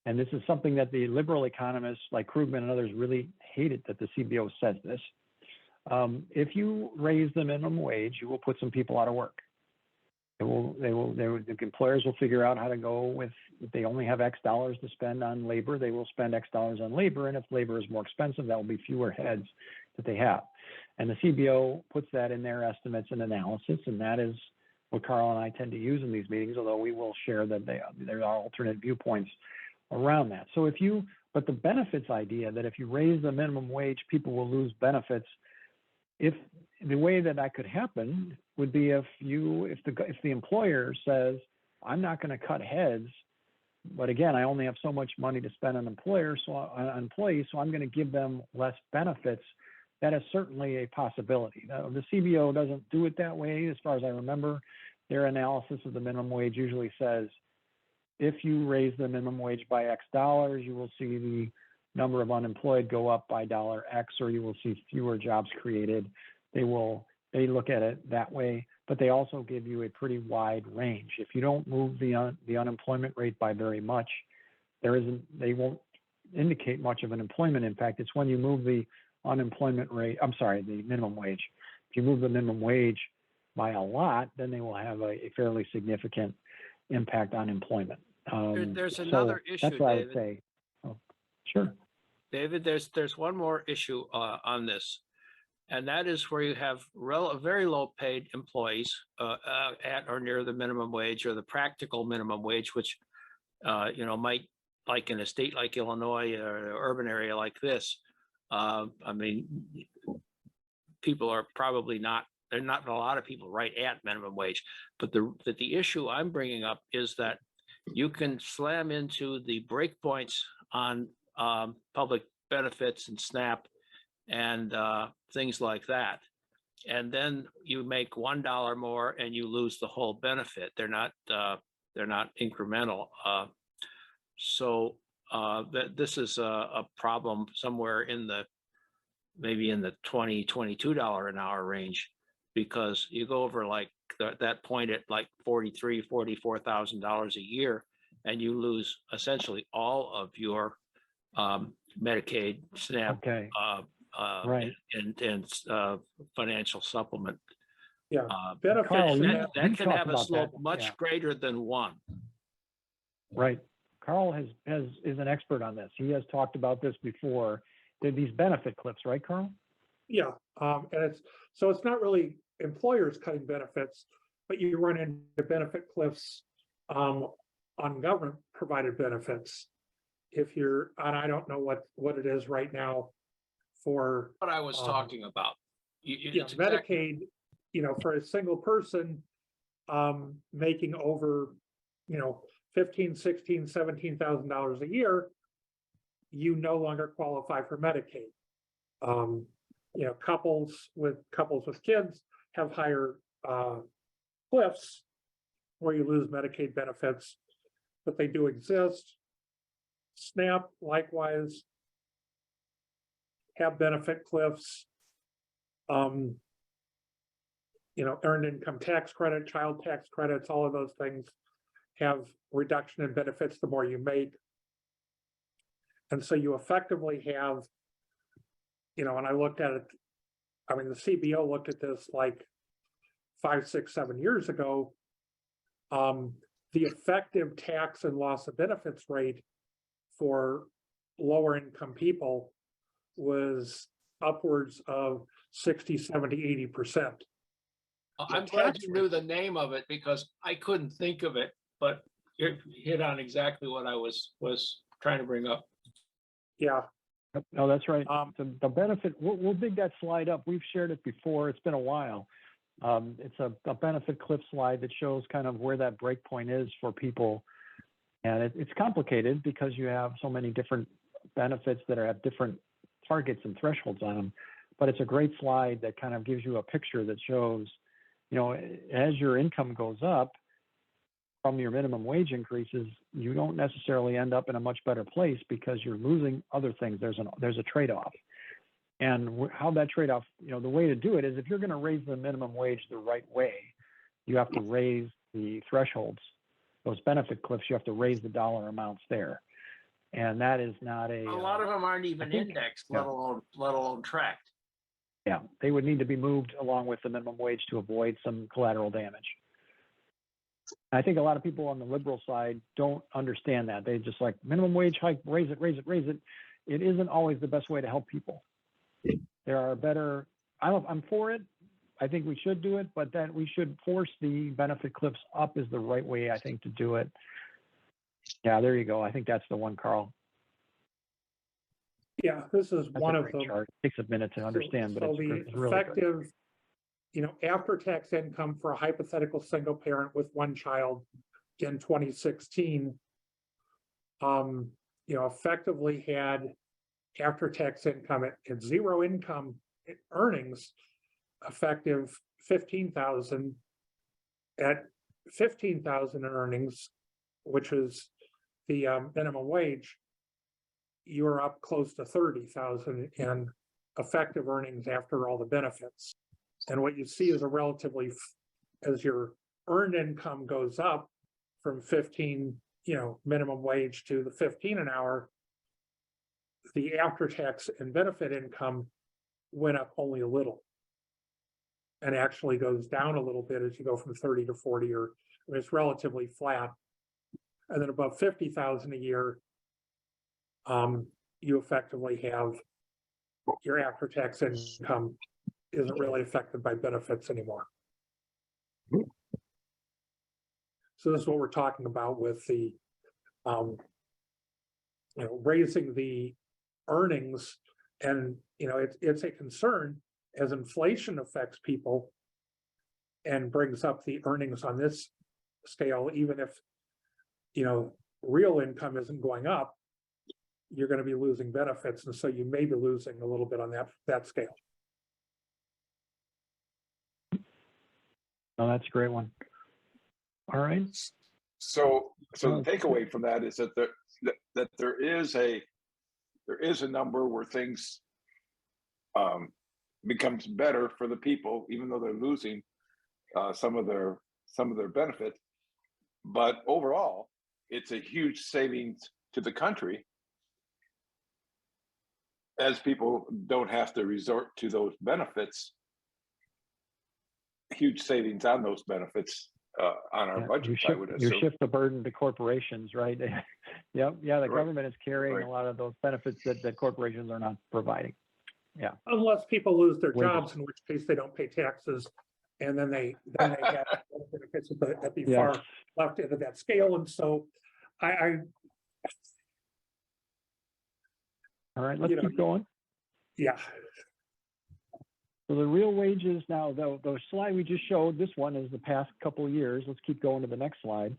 and this is something that the liberal economists like Krugman and others really hated that the CBO says this. If you raise the minimum wage, you will put some people out of work. The employers will figure out how to go with, if they only have X dollars to spend on labor, they will spend X dollars on labor. And if labor is more expensive, that will be fewer heads that they have. And the CBO puts that in their estimates and analysis. And that is what Carl and I tend to use in these meetings, although we will share that there are alternate viewpoints around that. So but the benefits idea that if you raise the minimum wage, people will lose benefits. If the way that could happen would be if the employer says, I'm not going to cut heads, but again, I only have so much money to spend on employees, so I'm going to give them less benefits. That is certainly a possibility. Now, the CBO doesn't do it that way, as far as I remember. Their analysis of the minimum wage usually says, if you raise the minimum wage by X dollars, you will see the number of unemployed go up by $X, or you will see fewer jobs created. They look at it that way, but they also give you a pretty wide range. If you don't move the unemployment rate by very much, they won't indicate much of an employment impact. It's when you move the unemployment rate, the minimum wage. If you move the minimum wage by a lot, then they will have a fairly significant impact on employment. There's another issue, that's what David. I would say. Oh, sure. David, there's one more issue on this, and that is where you have very low paid employees at or near the minimum wage or the practical minimum wage, which might, like in a state like Illinois or an urban area like this, people are probably not. There are not a lot of people right at minimum wage, but the issue I'm bringing up is that you can slam into the breakpoints on public benefits and SNAP and things like that. And then you make $1 more and you lose the whole benefit. They're not incremental. This is a problem somewhere maybe in the $20, $22 an hour range, because you go over like that point at like $43,000, $44,000 a year, and you lose essentially all of your Medicaid, SNAP, Okay. right, and financial supplement. Yeah, Carl, benefits. That can talked have a about slope that, much yeah. greater than 1. Right. Carl is an expert on this. He has talked about this before. These benefit cliffs, right, Carl? Yeah, and it's not really employers cutting benefits, but you run into benefit cliffs on government provided benefits. If you're, and I don't know what it is right now for What I was talking about. It's Medicaid, for a single person making over, $15,000, $16,000, $17,000 a year, you no longer qualify for Medicaid. Couples with kids have higher cliffs where you lose Medicaid benefits, but they do exist. SNAP likewise have benefit cliffs. Earned income tax credit, child tax credits, all of those things have reduction in benefits the more you make. And so you effectively have, and I looked at it, the CBO looked at this like 5, 6, 7 years ago. The effective tax and loss of benefits rate for lower income people was upwards of 60, 70, 80%. I'm glad you knew the name of it because I couldn't think of it, but you hit on exactly what I was trying to bring up. Yeah. No, that's right. The benefit, we'll dig that slide up. We've shared it before. It's been a while. It's a benefit cliff slide that shows kind of where that break point is for people. And it's complicated because you have so many different benefits that have different targets and thresholds on them. But it's a great slide that kind of gives you a picture that shows, as your income goes up from your minimum wage increases, you don't necessarily end up in a much better place because you're losing other things. There's a trade-off. And how that trade-off, the way to do it is if you're going to raise the minimum wage the right way, you have to raise the thresholds. Those benefit cliffs, you have to raise the dollar amounts there. And that is not a lot of them aren't even indexed, let alone tracked. Yeah, they would need to be moved along with the minimum wage to avoid some collateral damage. I think a lot of people on the liberal side don't understand that. They just like minimum wage hike, raise it, raise it, raise it. It isn't always the best way to help people. There are better, I'm for it. I think we should do it, but that we should force the benefit cliffs up is the right way, I think, to do it. Yeah, there you go. I think that's the one, Carl. Yeah, this is That's one a of great them. chart. It takes a minute to understand, but it's the really good. effective, after-tax income for a hypothetical single parent with one child in 2016, effectively had after-tax income at zero income earnings, effective 15,000 at 15,000 in earnings, which is the minimum wage. You're up close to 30,000 in effective earnings after all the benefits. And what you see is as your earned income goes up from 15, minimum wage to the 15 an hour, the after-tax and benefit income went up only a little. And actually goes down a little bit as you go from 30 to 40, it's relatively flat. And then above 50,000 a year, you effectively have your after-tax income isn't really affected by benefits anymore. So this is what we're talking about with the, raising the earnings, and it's a concern as inflation affects people and brings up the earnings on this scale. Even if real income isn't going up, you're going to be losing benefits, and so you may be losing a little bit on that scale. Oh, that's a great one. All right. So the takeaway from that is that there is a number where things becomes better for the people, even though they're losing some of their benefits. But overall, it's a huge savings to the country, as people don't have to resort to those benefits. Huge savings on those benefits on our budget, I would assume. You shift the burden to corporations, right? Yep. Yeah, the Right. government is carrying a lot of those benefits that corporations are not providing. Yeah. Unless people lose their Wages. jobs, in which case they don't pay taxes, and then they have benefits at the Yes. far left end of that scale. And so I All right, let's you know, keep going. yeah, So the real wages now, the slide we just showed, this one is the past couple of years. Let's keep going to the next slide.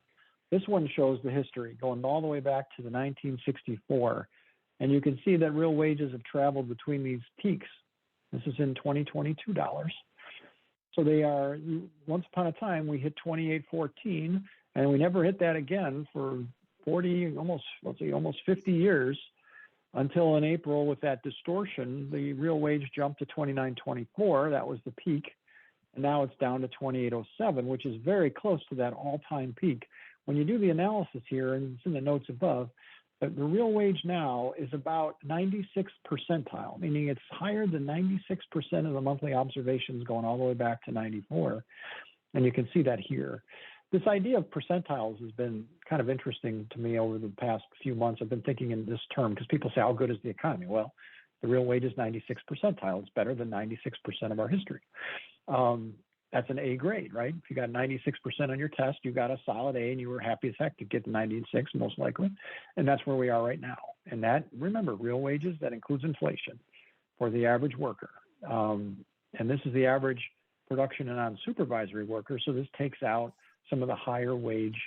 This one shows the history going all the way back to the 1964. And you can see that real wages have traveled between these peaks. This is in 2022 dollars. So they are, once upon a time, we hit 28.14, and we never hit that again for 40, almost 50 years, until in April with that distortion, the real wage jumped to 29.24. That was the peak. And now it's down to 28.07, which is very close to that all-time peak. When you do the analysis here, and it's in the notes above, the real wage now is about 96th percentile, meaning it's higher than 96% of the monthly observations going all the way back to 94. And you can see that here. This idea of percentiles has been kind of interesting to me over the past few months. I've been thinking in this term because people say, how good is the economy? Well, the real wage is 96th percentile. It's better than 96% of our history. That's an A grade, right? If you got 96% on your test, you got a solid A and you were happy as heck to get the 96 most likely. And that's where we are right now. And that, remember, real wages, that includes inflation for the average worker. And this is the average production and non-supervisory worker. So this takes out some of the higher wage,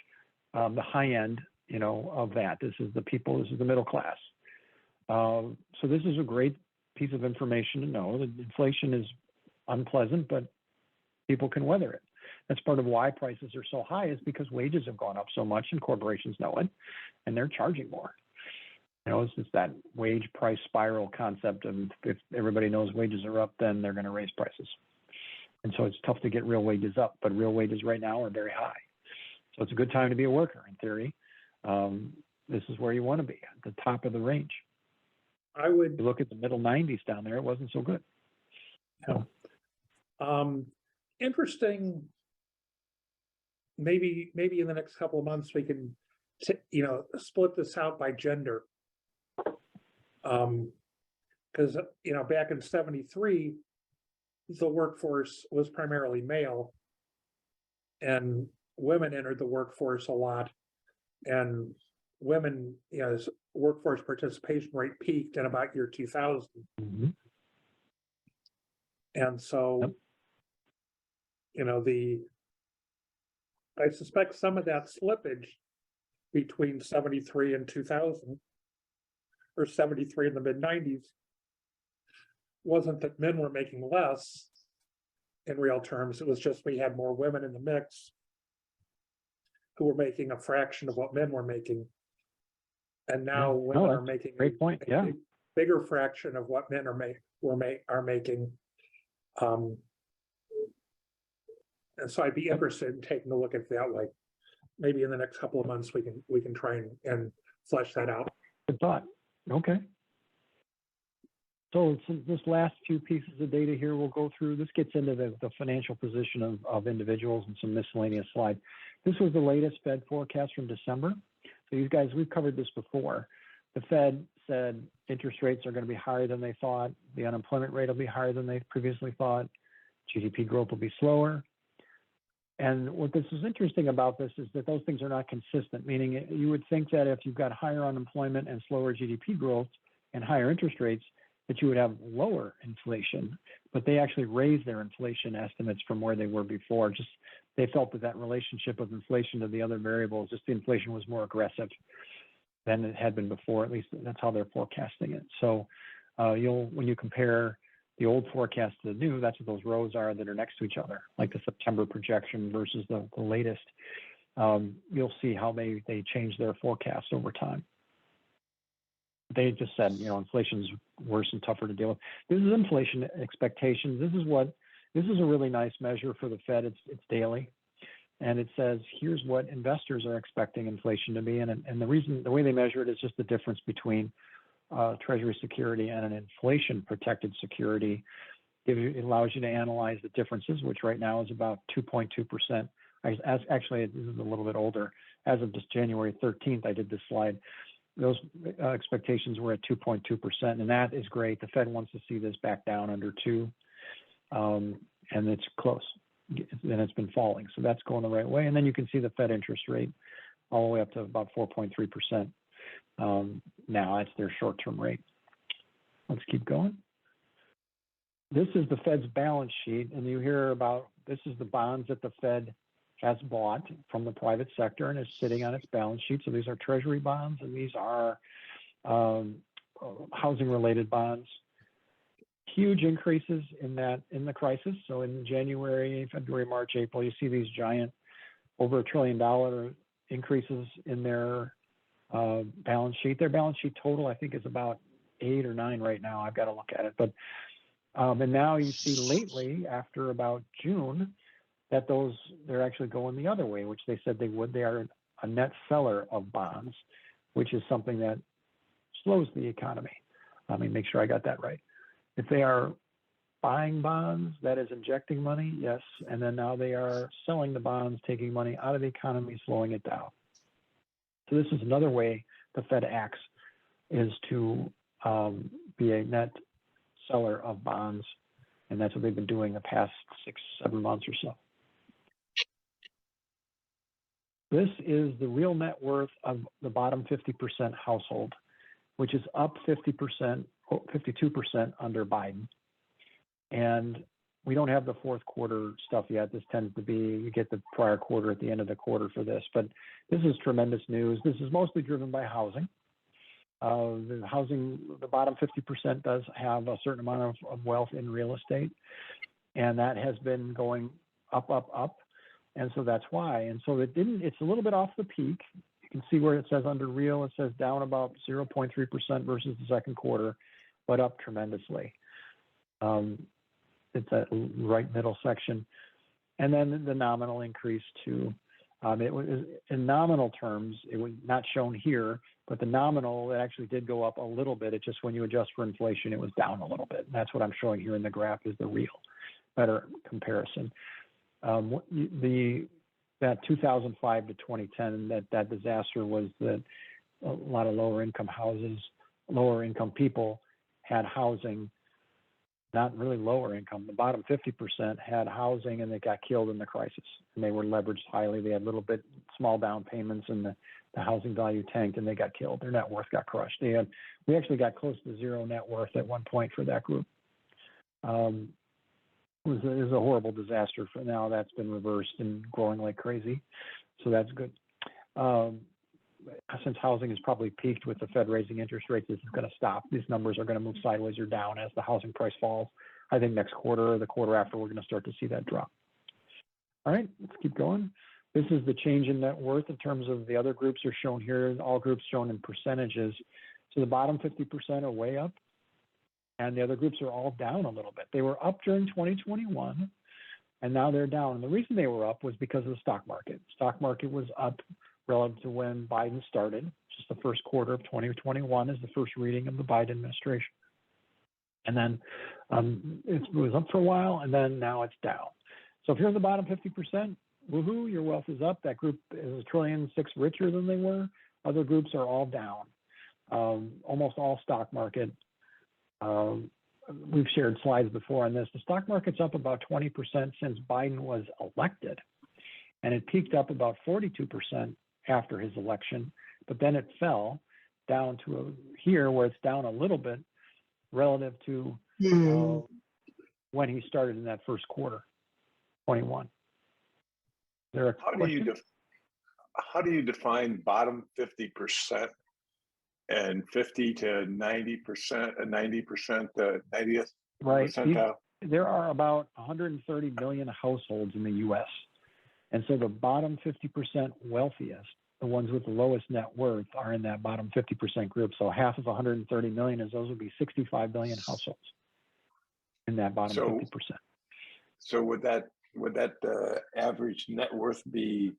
the high end, of that. This is the people, this is the middle class. So this is a great piece of information to know that inflation is unpleasant, but people can weather it. That's part of why prices are so high, is because wages have gone up so much and corporations know it, and they're charging more. It's just that wage price spiral concept of if everybody knows wages are up, then they're going to raise prices. And so it's tough to get real wages up, but real wages right now are very high. So it's a good time to be a worker in theory. This is where you want to be, at the top of the range. I would You look at the middle 90s down there, it wasn't so good. So, interesting. Maybe in the next couple of months we can, split this out by gender. Because back in '73, the workforce was primarily male, and women entered the workforce a lot, and women, workforce participation rate peaked in about year 2000. mm-hmm. And so, I suspect some of that slippage between 73 and 2000, or 73 in the mid 90s, wasn't that men were making less in real terms. It was just we had more women in the mix who were making a fraction of what men were making. And now women are making great point. Yeah. bigger fraction of what men are making. And so I'd be interested in taking a look at it that way. Maybe in the next couple of months we can try and flesh that out. Good thought. Okay. So this last few pieces of data here we'll go through. This gets into the financial position of individuals and some miscellaneous slides. This was the latest Fed forecast from December. So you guys, we've covered this before. The Fed said interest rates are going to be higher than they thought. The unemployment rate will be higher than they previously thought. GDP growth will be slower. And what this is interesting about this is that those things are not consistent, meaning you would think that if you've got higher unemployment and slower GDP growth and higher interest rates, that you would have lower inflation, but they actually raised their inflation estimates from where they were before. Just they felt that relationship of inflation to the other variables, just the inflation was more aggressive than it had been before. At least that's how they're forecasting it. So when you compare the old forecast to the new, that's what those rows are that are next to each other, like the September projection versus the latest. You'll see how they change their forecasts over time. They just said, inflation's worse and tougher to deal with. This is inflation expectations. This is a really nice measure for the Fed. It's daily. And it says, here's what investors are expecting inflation to be. And the way they measure it is just the difference between Treasury security and an inflation protected security. It allows you to analyze the differences, which right now is about 2.2%. Actually, this is a little bit older. As of just January 13th, I did this slide. those expectations were at 2.2%, and that is great. The Fed wants to see this back down under 2, and it's close. And it's been falling, so that's going the right way. And then you can see the Fed interest rate all the way up to about 4.3%. Now that's their short-term rate. Let's keep going. This is the Fed's balance sheet, and you hear about this is the bonds that the Fed has bought from the private sector and is sitting on its balance sheet. So these are Treasury bonds, and these are housing-related bonds. Huge increases in the crisis. So in January, February, March, April, you see these giant over $1 trillion increases in their balance sheet. Their balance sheet total, I think, is about 8 or 9 right now. I've got to look at it. But and now you see lately, after about June, that they're actually going the other way, which they said they would. They are a net seller of bonds, which is something that slows the economy. Let me make sure I got that right. If they are buying bonds, that is injecting money, yes. And then now they are selling the bonds, taking money out of the economy, slowing it down. So this is another way the Fed acts, is to be a net seller of bonds. And that's what they've been doing the past 6-7 months or so. This is the real net worth of the bottom 50% household, which is up 52% under Biden. And we don't have the fourth quarter stuff yet. This tends to be, you get the prior quarter at the end of the quarter for this, but this is tremendous news. This is mostly driven by housing. The bottom 50% does have a certain amount of wealth in real estate, and that has been going up. And so that's why. And so it's a little bit off the peak. You can see where it says under real, it says down about 0.3% versus the second quarter, but up tremendously. It's that right middle section. And then the nominal increase too. It was in nominal terms, it was not shown here, but the nominal, it actually did go up a little bit. It just, when you adjust for inflation, it was down a little bit. And that's what I'm showing here in the graph is the real, better comparison. That 2005 to 2010, that disaster was that a lot of lower income people had housing, not really lower income. The bottom 50% had housing and they got killed in the crisis. And they were leveraged highly. They had small down payments and the housing value tanked and they got killed. Their net worth got crushed. We actually got close to zero net worth at one point for that group. It was a horrible disaster. For now, that's been reversed and growing like crazy. So that's good. Since housing has probably peaked with the Fed raising interest rates, this is going to stop. These numbers are going to move sideways or down as the housing price falls. I think next quarter or the quarter after, we're going to start to see that drop. All right, let's keep going. This is the change in net worth in terms of the other groups are shown here, all groups shown in percentages. So the bottom 50% are way up, and the other groups are all down a little bit. They were up during 2021, and now they're down. And the reason they were up was because of the stock market. Stock market was up relative to when Biden started. Just the first quarter of 2021 is the first reading of the Biden administration. And then it was up for a while, and then now it's down. So if you're the bottom 50%, woohoo, your wealth is up. That group is $1.6 trillion richer than they were. Other groups are all down. Almost all stock market. We've shared slides before on this. The stock market's up about 20% since Biden was elected, and it peaked up about 42% after his election, but then it fell down to here where it's down a little bit relative to when he started in that first quarter, 21. Is there a question? How do you define bottom 50% and 50 to 90%, 90%, 90th right. percentile? There are about 130 million households in the U.S. And so the bottom 50% wealthiest, the ones with the lowest net worth, are in that bottom 50% group. So half of 130 million is those would be 65 million households in that bottom 50%. So would that average net worth be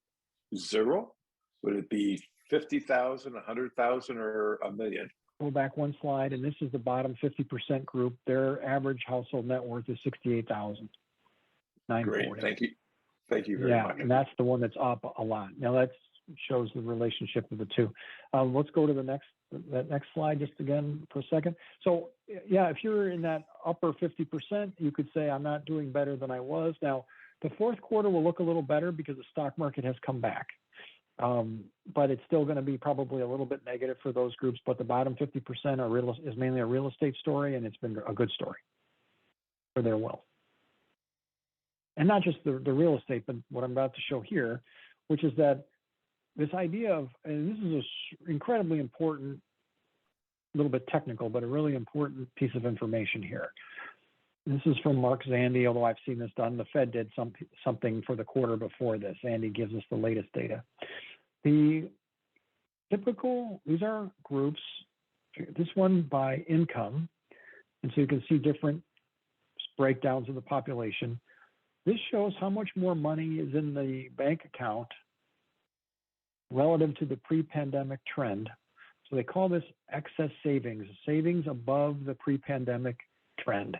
zero? Would it be 50,000, 100,000, or a million? Go back one slide, and this is the bottom 50% group. Their average household net worth is $68,940. Great, thank you very much. Yeah, and that's the one that's up a lot. Now shows the relationship of the two. Let's go to that next slide just again for a second. So yeah, if you're in that upper 50%, you could say I'm not doing better than I was. Now, the fourth quarter will look a little better because the stock market has come back. But it's still going to be probably a little bit negative for those groups. But the bottom 50% is mainly a real estate story, and it's been a good story for their wealth. And not just the real estate, but what I'm about to show here, which is that this idea of, and this is an incredibly important, a little bit technical, but a really important piece of information here. This is from Mark Zandi, although I've seen this done. The Fed did something for the quarter before this. Zandi gives us the latest data. The typical, these are groups, this one by income, and so you can see different breakdowns of the population. This shows how much more money is in the bank account relative to the pre-pandemic trend. So they call this excess savings, savings above the pre-pandemic trend.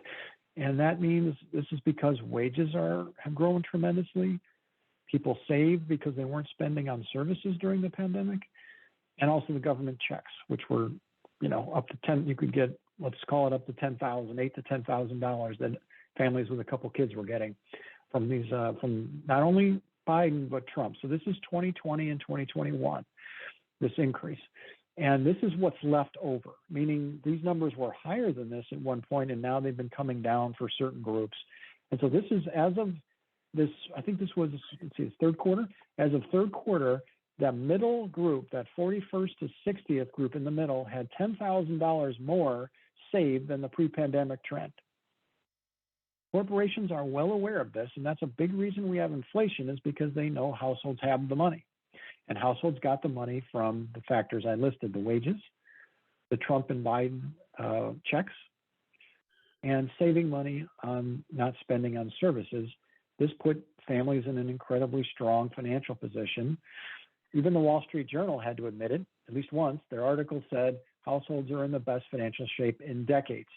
And that means this is because wages have grown tremendously. People save because they weren't spending on services during the pandemic. And also the government checks, which were, up to 10, you could get, let's call it up to $10,000, $8,000 to $10,000 that families with a couple kids were getting from these, from not only Biden, but Trump. So this is 2020 and 2021, this increase. And this is what's left over, meaning these numbers were higher than this at one point, and now they've been coming down for certain groups. And so this is, as of this, I think this was, let's see, it's third quarter. As of third quarter, that middle group, that 41st to 60th group in the middle, had $10,000 more saved than the pre-pandemic trend. Corporations are well aware of this, and that's a big reason we have inflation, is because they know households have the money. And households got the money from the factors I listed, the wages, the Trump and Biden checks, and saving money on not spending on services. This put families in an incredibly strong financial position. Even the Wall Street Journal had to admit it, at least once. Their article said households are in the best financial shape in decades.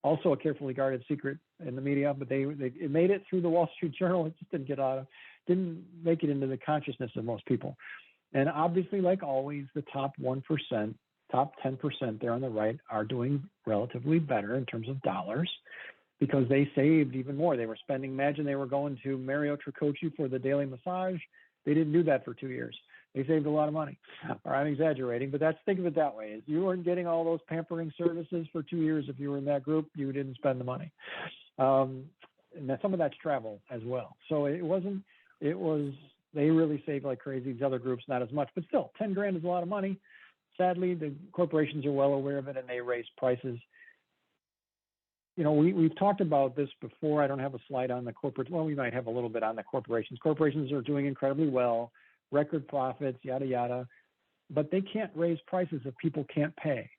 Also a carefully guarded secret in the media, but it made it through the Wall Street Journal. It just didn't make it into the consciousness of most people. And obviously, like always, the top 1%, top 10% there on the right are doing relatively better in terms of dollars because they saved even more. They were spending, imagine they were going to Mario Tricoci for the daily massage. They didn't do that for 2 years. They saved a lot of money. Or I'm exaggerating, but think of it that way. Is you weren't getting all those pampering services for 2 years. If you were in that group, you didn't spend the money. And some of that's travel as well. So they really saved like crazy. These other groups, not as much, but still 10 grand is a lot of money. Sadly, the corporations are well aware of it and they raise prices. We've talked about this before. I don't have a slide on the corporate. Well, we might have a little bit on the corporations. Corporations are doing incredibly well, record profits, yada, yada, but they can't raise prices if people can't pay.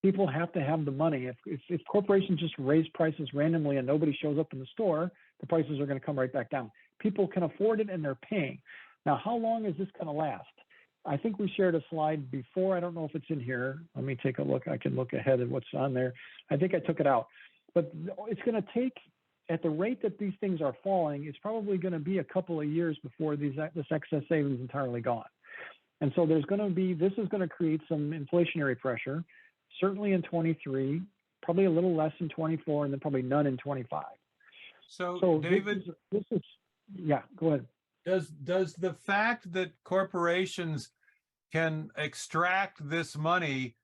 People have to have the money. If corporations just raise prices randomly and nobody shows up in the store, the prices are going to come right back down. People can afford it and they're paying. Now, how long is this going to last? I think we shared a slide before. I don't know if it's in here. Let me take a look. I can look ahead at what's on there. I think I took it out. But it's going to take, at the rate that these things are falling, it's probably going to be a couple of years before this excess savings is entirely gone. And so this is going to create some inflationary pressure, certainly in 23, probably a little less in 24, and then probably none in 25. So David, yeah, go ahead. Does the fact that corporations can extract this money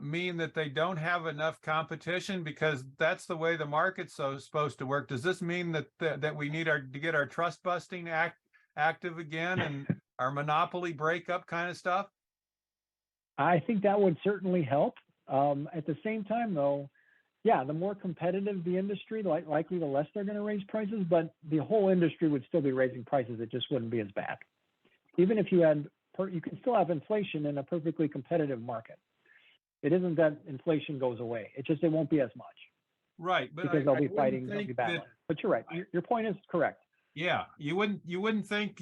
mean that they don't have enough competition, because that's the way the market's supposed to work? Does this mean that we need to get our trust busting active again and our monopoly breakup kind of stuff? I think that would certainly help. At the same time, though, yeah, the more competitive the industry, likely the less they're going to raise prices, but the whole industry would still be raising prices. It just wouldn't be as bad. Even if you can still have inflation in a perfectly competitive market. It isn't that inflation goes away. It won't be as much. Right. But because they'll be fighting, they'll be battling. But you're right. Your point is correct. Yeah. You wouldn't think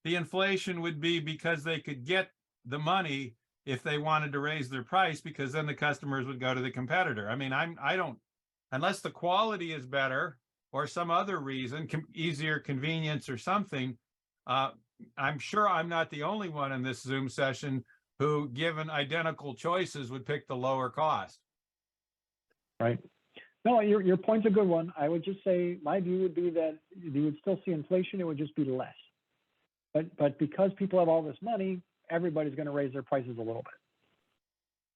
the inflation would be because they could get the money if they wanted to raise their price, because then the customers would go to the competitor. I mean, I don't, unless the quality is better or some other reason, easier convenience or something, I'm sure I'm not the only one in this Zoom session who, given identical choices, would pick the lower cost. Right. No, your point's a good one. I would just say my view would be that you would still see inflation. It would just be less. But because people have all this money, everybody's going to raise their prices a little bit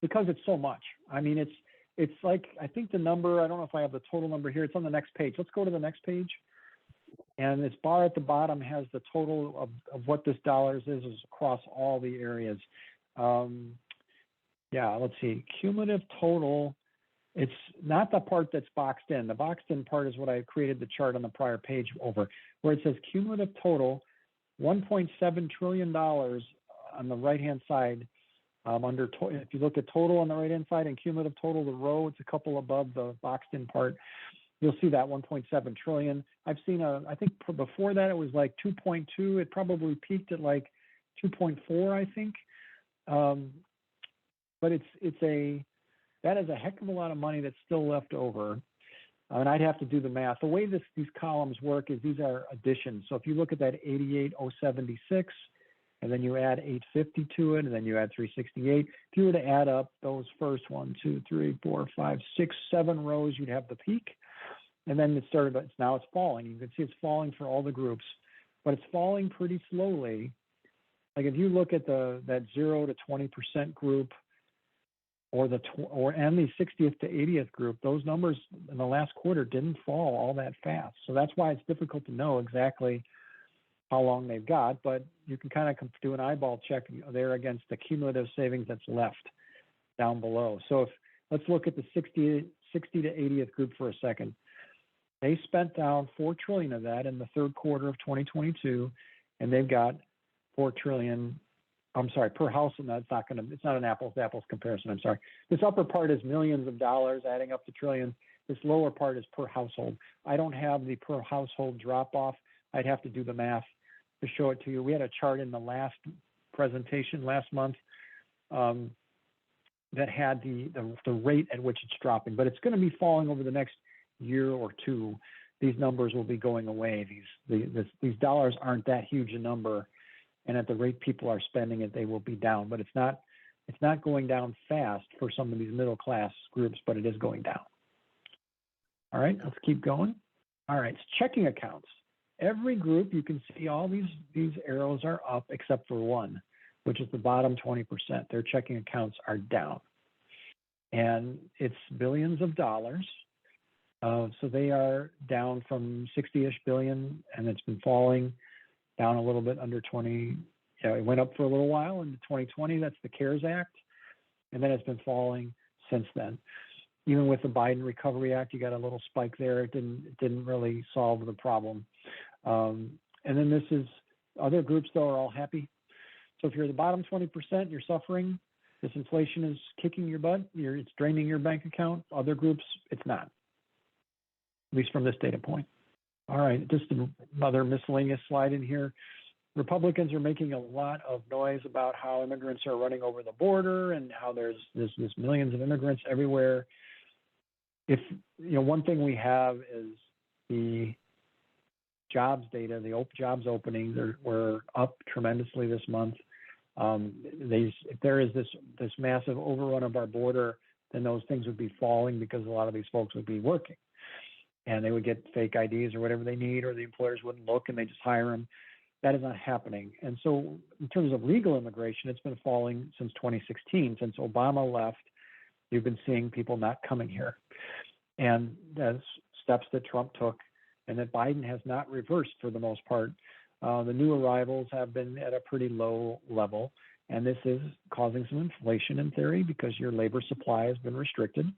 because it's so much. I mean, it's like, I think the number, I don't know if I have the total number here. It's on the next page. Let's go to the next page. And this bar at the bottom has the total of what this dollars is across all the areas. Yeah, let's see. Cumulative total. It's not the part that's boxed in. The boxed in part is what I created the chart on the prior page over, where it says cumulative total, $1.7 trillion on the right-hand side. If you look at total on the right-hand side and cumulative total, the row, it's a couple above the boxed in part. You'll see that 1.7 trillion. I've seen I think before that it was like 2.2. It probably peaked at like 2.4, I think. But that is a heck of a lot of money that's still left over. And I'd have to do the math. The way these columns work is these are additions. So if you look at that 88,076, and then you add 850 to it, and then you add 368. If you were to add up those first 1, 2, 3, 4, 5, 6, 7 rows, you'd have the peak. And then now it's falling. You can see it's falling for all the groups, but it's falling pretty slowly. Like if you look at that 0 to 20% group, and the 60th to 80th group, those numbers in the last quarter didn't fall all that fast. So that's why it's difficult to know exactly how long they've got, but you can kind of do an eyeball check there against the cumulative savings that's left down below. So let's look at the 60 to 80th group for a second. They spent down 4 trillion of that in the third quarter of 2022, and they've got 4 trillion. I'm sorry, per household. It's not an apples to apples comparison. I'm sorry. This upper part is millions of dollars adding up to trillions. This lower part is per household. I don't have the per household drop off. I'd have to do the math to show it to you. We had a chart in the last presentation last month that had the rate at which it's dropping, but it's going to be falling over the next year or two. These numbers will be going away. These dollars aren't that huge a number, and at the rate people are spending it, they will be down. But it's not going down fast for some of these middle class groups, but it is going down. All right, let's keep going. All right, checking accounts. Every group, you can see all these arrows are up except for one, which is the bottom 20%. Their checking accounts are down. And it's billions of dollars. So they are down from 60-ish billion, and it's been falling down a little bit under 20. It went up for a little while in 2020. That's the CARES Act. And then it's been falling since then. Even with the Biden Recovery Act, you got a little spike there. It didn't really solve the problem. And then this is, other groups though are all happy. So if you're the bottom 20%, you're suffering. This inflation is kicking your butt. It's draining your bank account. Other groups, it's not. At least from this data point. All right, just another miscellaneous slide in here. Republicans are making a lot of noise about how immigrants are running over the border and how there's millions of immigrants everywhere. One thing we have is the jobs data, the jobs openings were up tremendously this month. If there is this massive overrun of our border, then those things would be falling because a lot of these folks would be working. And they would get fake IDs or whatever they need, or the employers wouldn't look and they just hire them. That is not happening. And so in terms of legal immigration, it's been falling since 2016. Since Obama left, you've been seeing people not coming here. And that's steps that Trump took and that Biden has not reversed for the most part. The new arrivals have been at a pretty low level. And this is causing some inflation in theory because your labor supply has been restricted.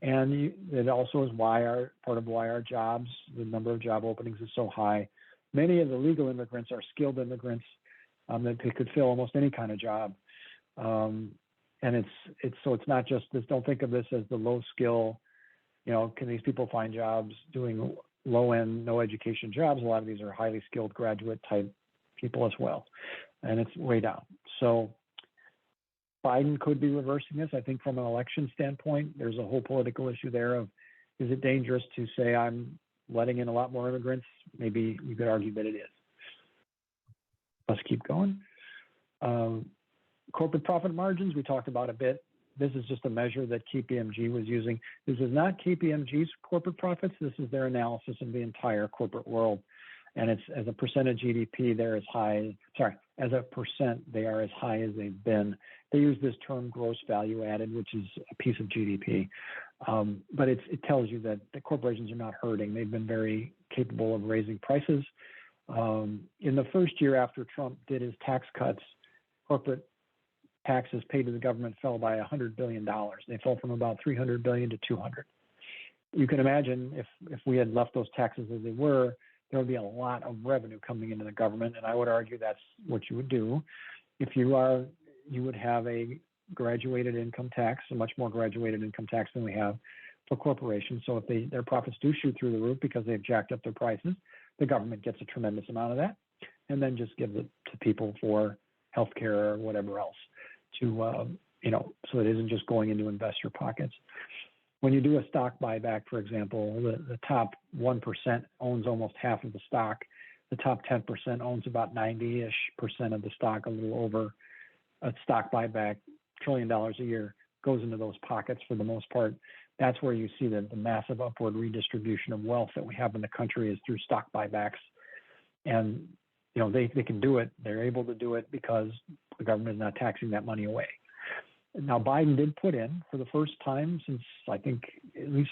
And it also is part of why our jobs, the number of job openings is so high. Many of the legal immigrants are skilled immigrants that they could fill almost any kind of job. And it's not just this, don't think of this as the low skill, can these people find jobs doing low end, no education jobs? A lot of these are highly skilled graduate type people as well. And it's way down. So Biden could be reversing this. I think from an election standpoint, there's a whole political issue there of, is it dangerous to say I'm letting in a lot more immigrants? Maybe you could argue that it is. Let's keep going. Corporate profit margins, we talked about a bit. This is just a measure that KPMG was using. This is not KPMG's corporate profits. This is their analysis of the entire corporate world. And it's as a percent of GDP, they're as high, sorry, as a percent, they are as high as they've been. They use this term gross value added, which is a piece of GDP. But it tells you that the corporations are not hurting. They've been very capable of raising prices. In the first year after Trump did his tax cuts, corporate taxes paid to the government fell by $100 billion. They fell from about 300 billion to 200. You can imagine if we had left those taxes as they were, there would be a lot of revenue coming into the government, and I would argue that's what you would do. If you would have a graduated income tax, a much more graduated income tax than we have for corporations. So if their profits do shoot through the roof because they've jacked up their prices, the government gets a tremendous amount of that, and then just gives it to people for healthcare or whatever else, to so it isn't just going into investor pockets. When you do a stock buyback, for example, the top 1% owns almost half of the stock. The top 10% owns about 90-ish% of the stock, a little over. A stock buyback, $1 trillion a year, goes into those pockets for the most part. That's where you see the massive upward redistribution of wealth that we have in the country, is through stock buybacks. And they can do it. They're able to do it because the government is not taxing that money away. Now, Biden did put in, for the first time since, I think, at least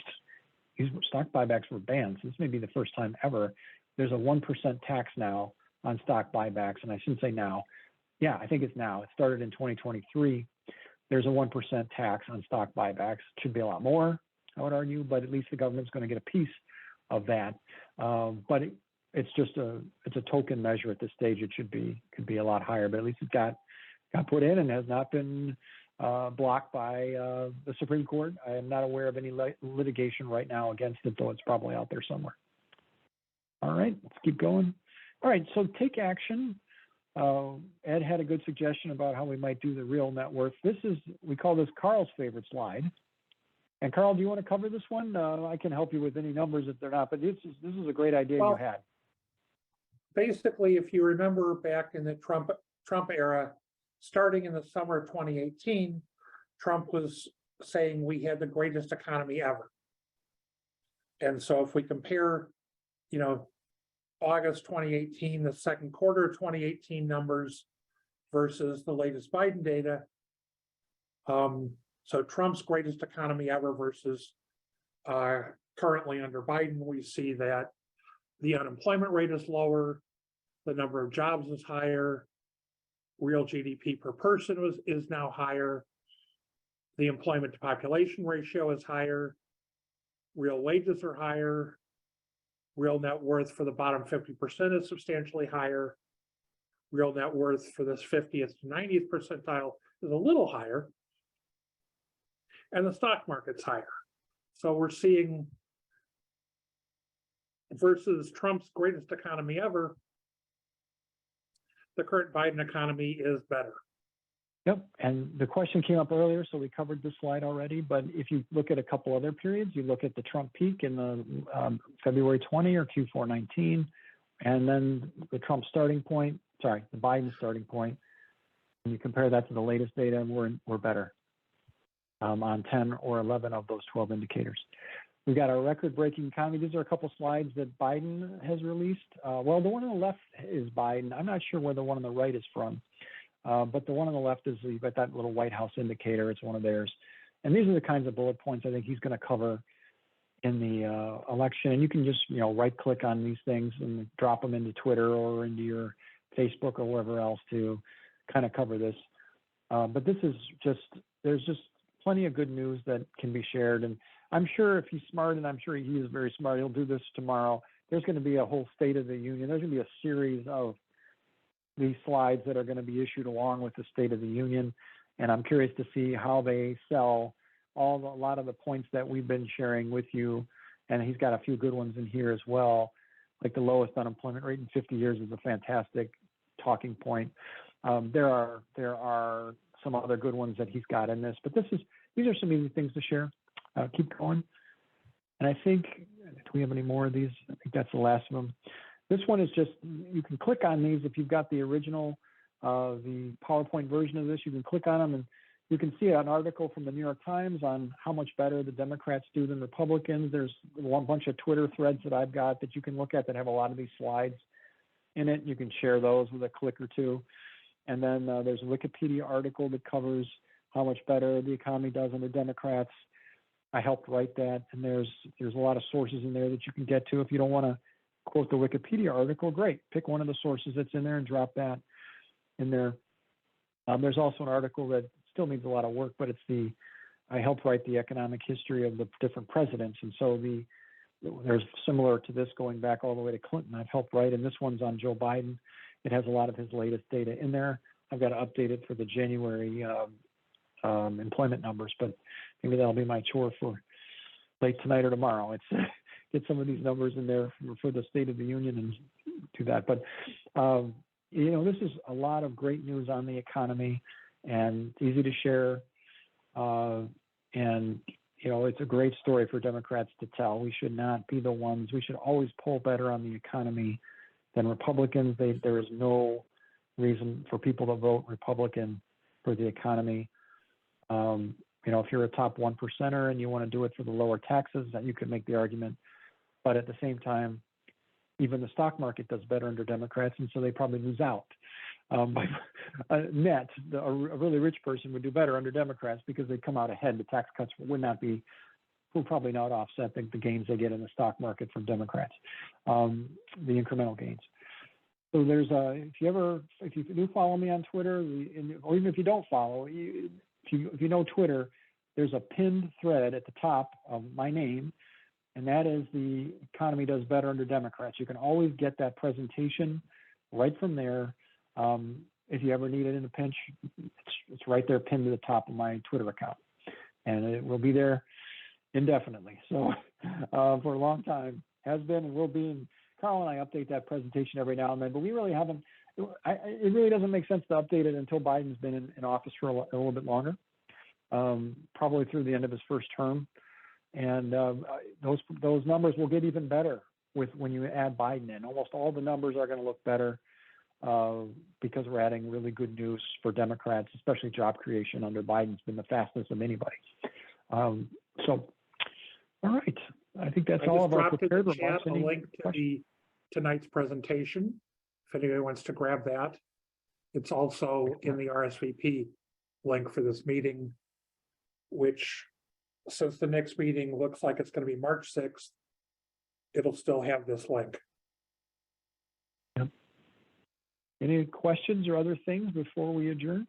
stock buybacks were banned. So this may be the first time ever. There's a 1% tax now on stock buybacks. And I shouldn't say now. Yeah, I think it's now. It started in 2023. There's a 1% tax on stock buybacks. It should be a lot more, I would argue, but at least the government's going to get a piece of that. But it's just it's a token measure at this stage. It could be a lot higher, but at least it got put in and has not been blocked by the Supreme Court. I am not aware of any litigation right now against it, though it's probably out there somewhere. All right, let's keep going. All right, so take action. Ed had a good suggestion about how we might do the real net worth. We call this Carl's favorite slide. And Carl, do you want to cover this one? I can help you with any numbers if they're not, but this is a great idea you had. Basically, if you remember back in the Trump era, starting in the summer of 2018, Trump was saying we had the greatest economy ever. And so if we compare, August 2018, the second quarter of 2018 numbers versus the latest Biden data, so Trump's greatest economy ever versus currently under Biden, we see that the unemployment rate is lower, the number of jobs is higher, real GDP per person is now higher, the employment to population ratio is higher, real wages are higher, real net worth for the bottom 50% is substantially higher, real net worth for this 50th to 90th percentile is a little higher, and the stock market's higher. So we're seeing, versus Trump's greatest economy ever, the current Biden economy is better. Yep, and the question came up earlier, so we covered this slide already, but if you look at a couple other periods, you look at the Trump peak in the February 20 or Q4 19, and then the Trump starting point, the Biden starting point, and you compare that to the latest data, and we're better on 10 or 11 of those 12 indicators. We've got our record-breaking economy. These are a couple slides that Biden has released. Well, the one on the left is Biden. I'm not sure where the one on the right is from, but the one on the left is, you've got that little White House indicator. It's one of theirs. And these are the kinds of bullet points I think he's going to cover in the election. And you can just, right-click on these things and drop them into Twitter or into your Facebook or wherever else to kind of cover this. But this is there's just plenty of good news that can be shared. And I'm sure if he's smart, and I'm sure he is very smart, he'll do this tomorrow. There's going to be a whole State of the Union. There's going to be a series of these slides that are going to be issued along with the State of the Union. And I'm curious to see how they sell a lot of the points that we've been sharing with you. And he's got a few good ones in here as well. Like the lowest unemployment rate in 50 years is a fantastic talking point. There are some other good ones that he's got in this, but these are some easy things to share. Keep going. And I think, do we have any more of these? I think that's the last of them. This one is just, you can click on these if you've got the original, the PowerPoint version of this, you can click on them and you can see an article from the New York Times on how much better the Democrats do than Republicans. There's one bunch of Twitter threads that I've got that you can look at that have a lot of these slides in it. You can share those with a click or two. And then there's a Wikipedia article that covers how much better the economy does under Democrats. I helped write that, and there's a lot of sources in there that you can get to. If you don't want to quote the Wikipedia article, great. Pick one of the sources that's in there and drop that in there. There's also an article that still needs a lot of work, but I helped write the economic history of the different presidents, and so there's similar to this going back all the way to Clinton. I've helped write, and this one's on Joe Biden. It has a lot of his latest data in there. I've got to update it for the January employment numbers, but maybe that'll be my chore for late tonight or tomorrow. It's get some of these numbers in there for the State of the Union and do that. But this is a lot of great news on the economy and easy to share. And it's a great story for Democrats to tell. We should not be the ones. We should always poll better on the economy than Republicans. There is no reason for people to vote Republican for the economy. If you're a top 1%er and you want to do it for the lower taxes, then you could make the argument. But at the same time, even the stock market does better under Democrats, and so they probably lose out. A really rich person would do better under Democrats because they'd come out ahead. The tax cuts will probably not offset the gains they get in the stock market from Democrats, the incremental gains. So there's if you do follow me on Twitter, or even if you don't follow, if you know Twitter, there's a pinned thread at the top of my name, and that is the economy does better under Democrats. You can always get that presentation right from there. If you ever need it in a pinch, it's right there pinned to the top of my Twitter account, and it will be there indefinitely. So for a long time, has been and will be. And Carl and I update that presentation every now and then, but we really haven't. It really doesn't make sense to update it until Biden's been in office for a little bit longer, probably through the end of his first term. And those numbers will get even better when you add Biden in. Almost all the numbers are going to look better because we're adding really good news for Democrats, especially job creation under Biden's been the fastest of anybody. All right. I think that's all of our prepared remarks. A link to tonight's presentation, if anybody wants to grab that. It's also in the RSVP link for this meeting, which, since the next meeting looks like it's going to be March 6th, it'll still have this link. Yep. Any questions or other things before we adjourn?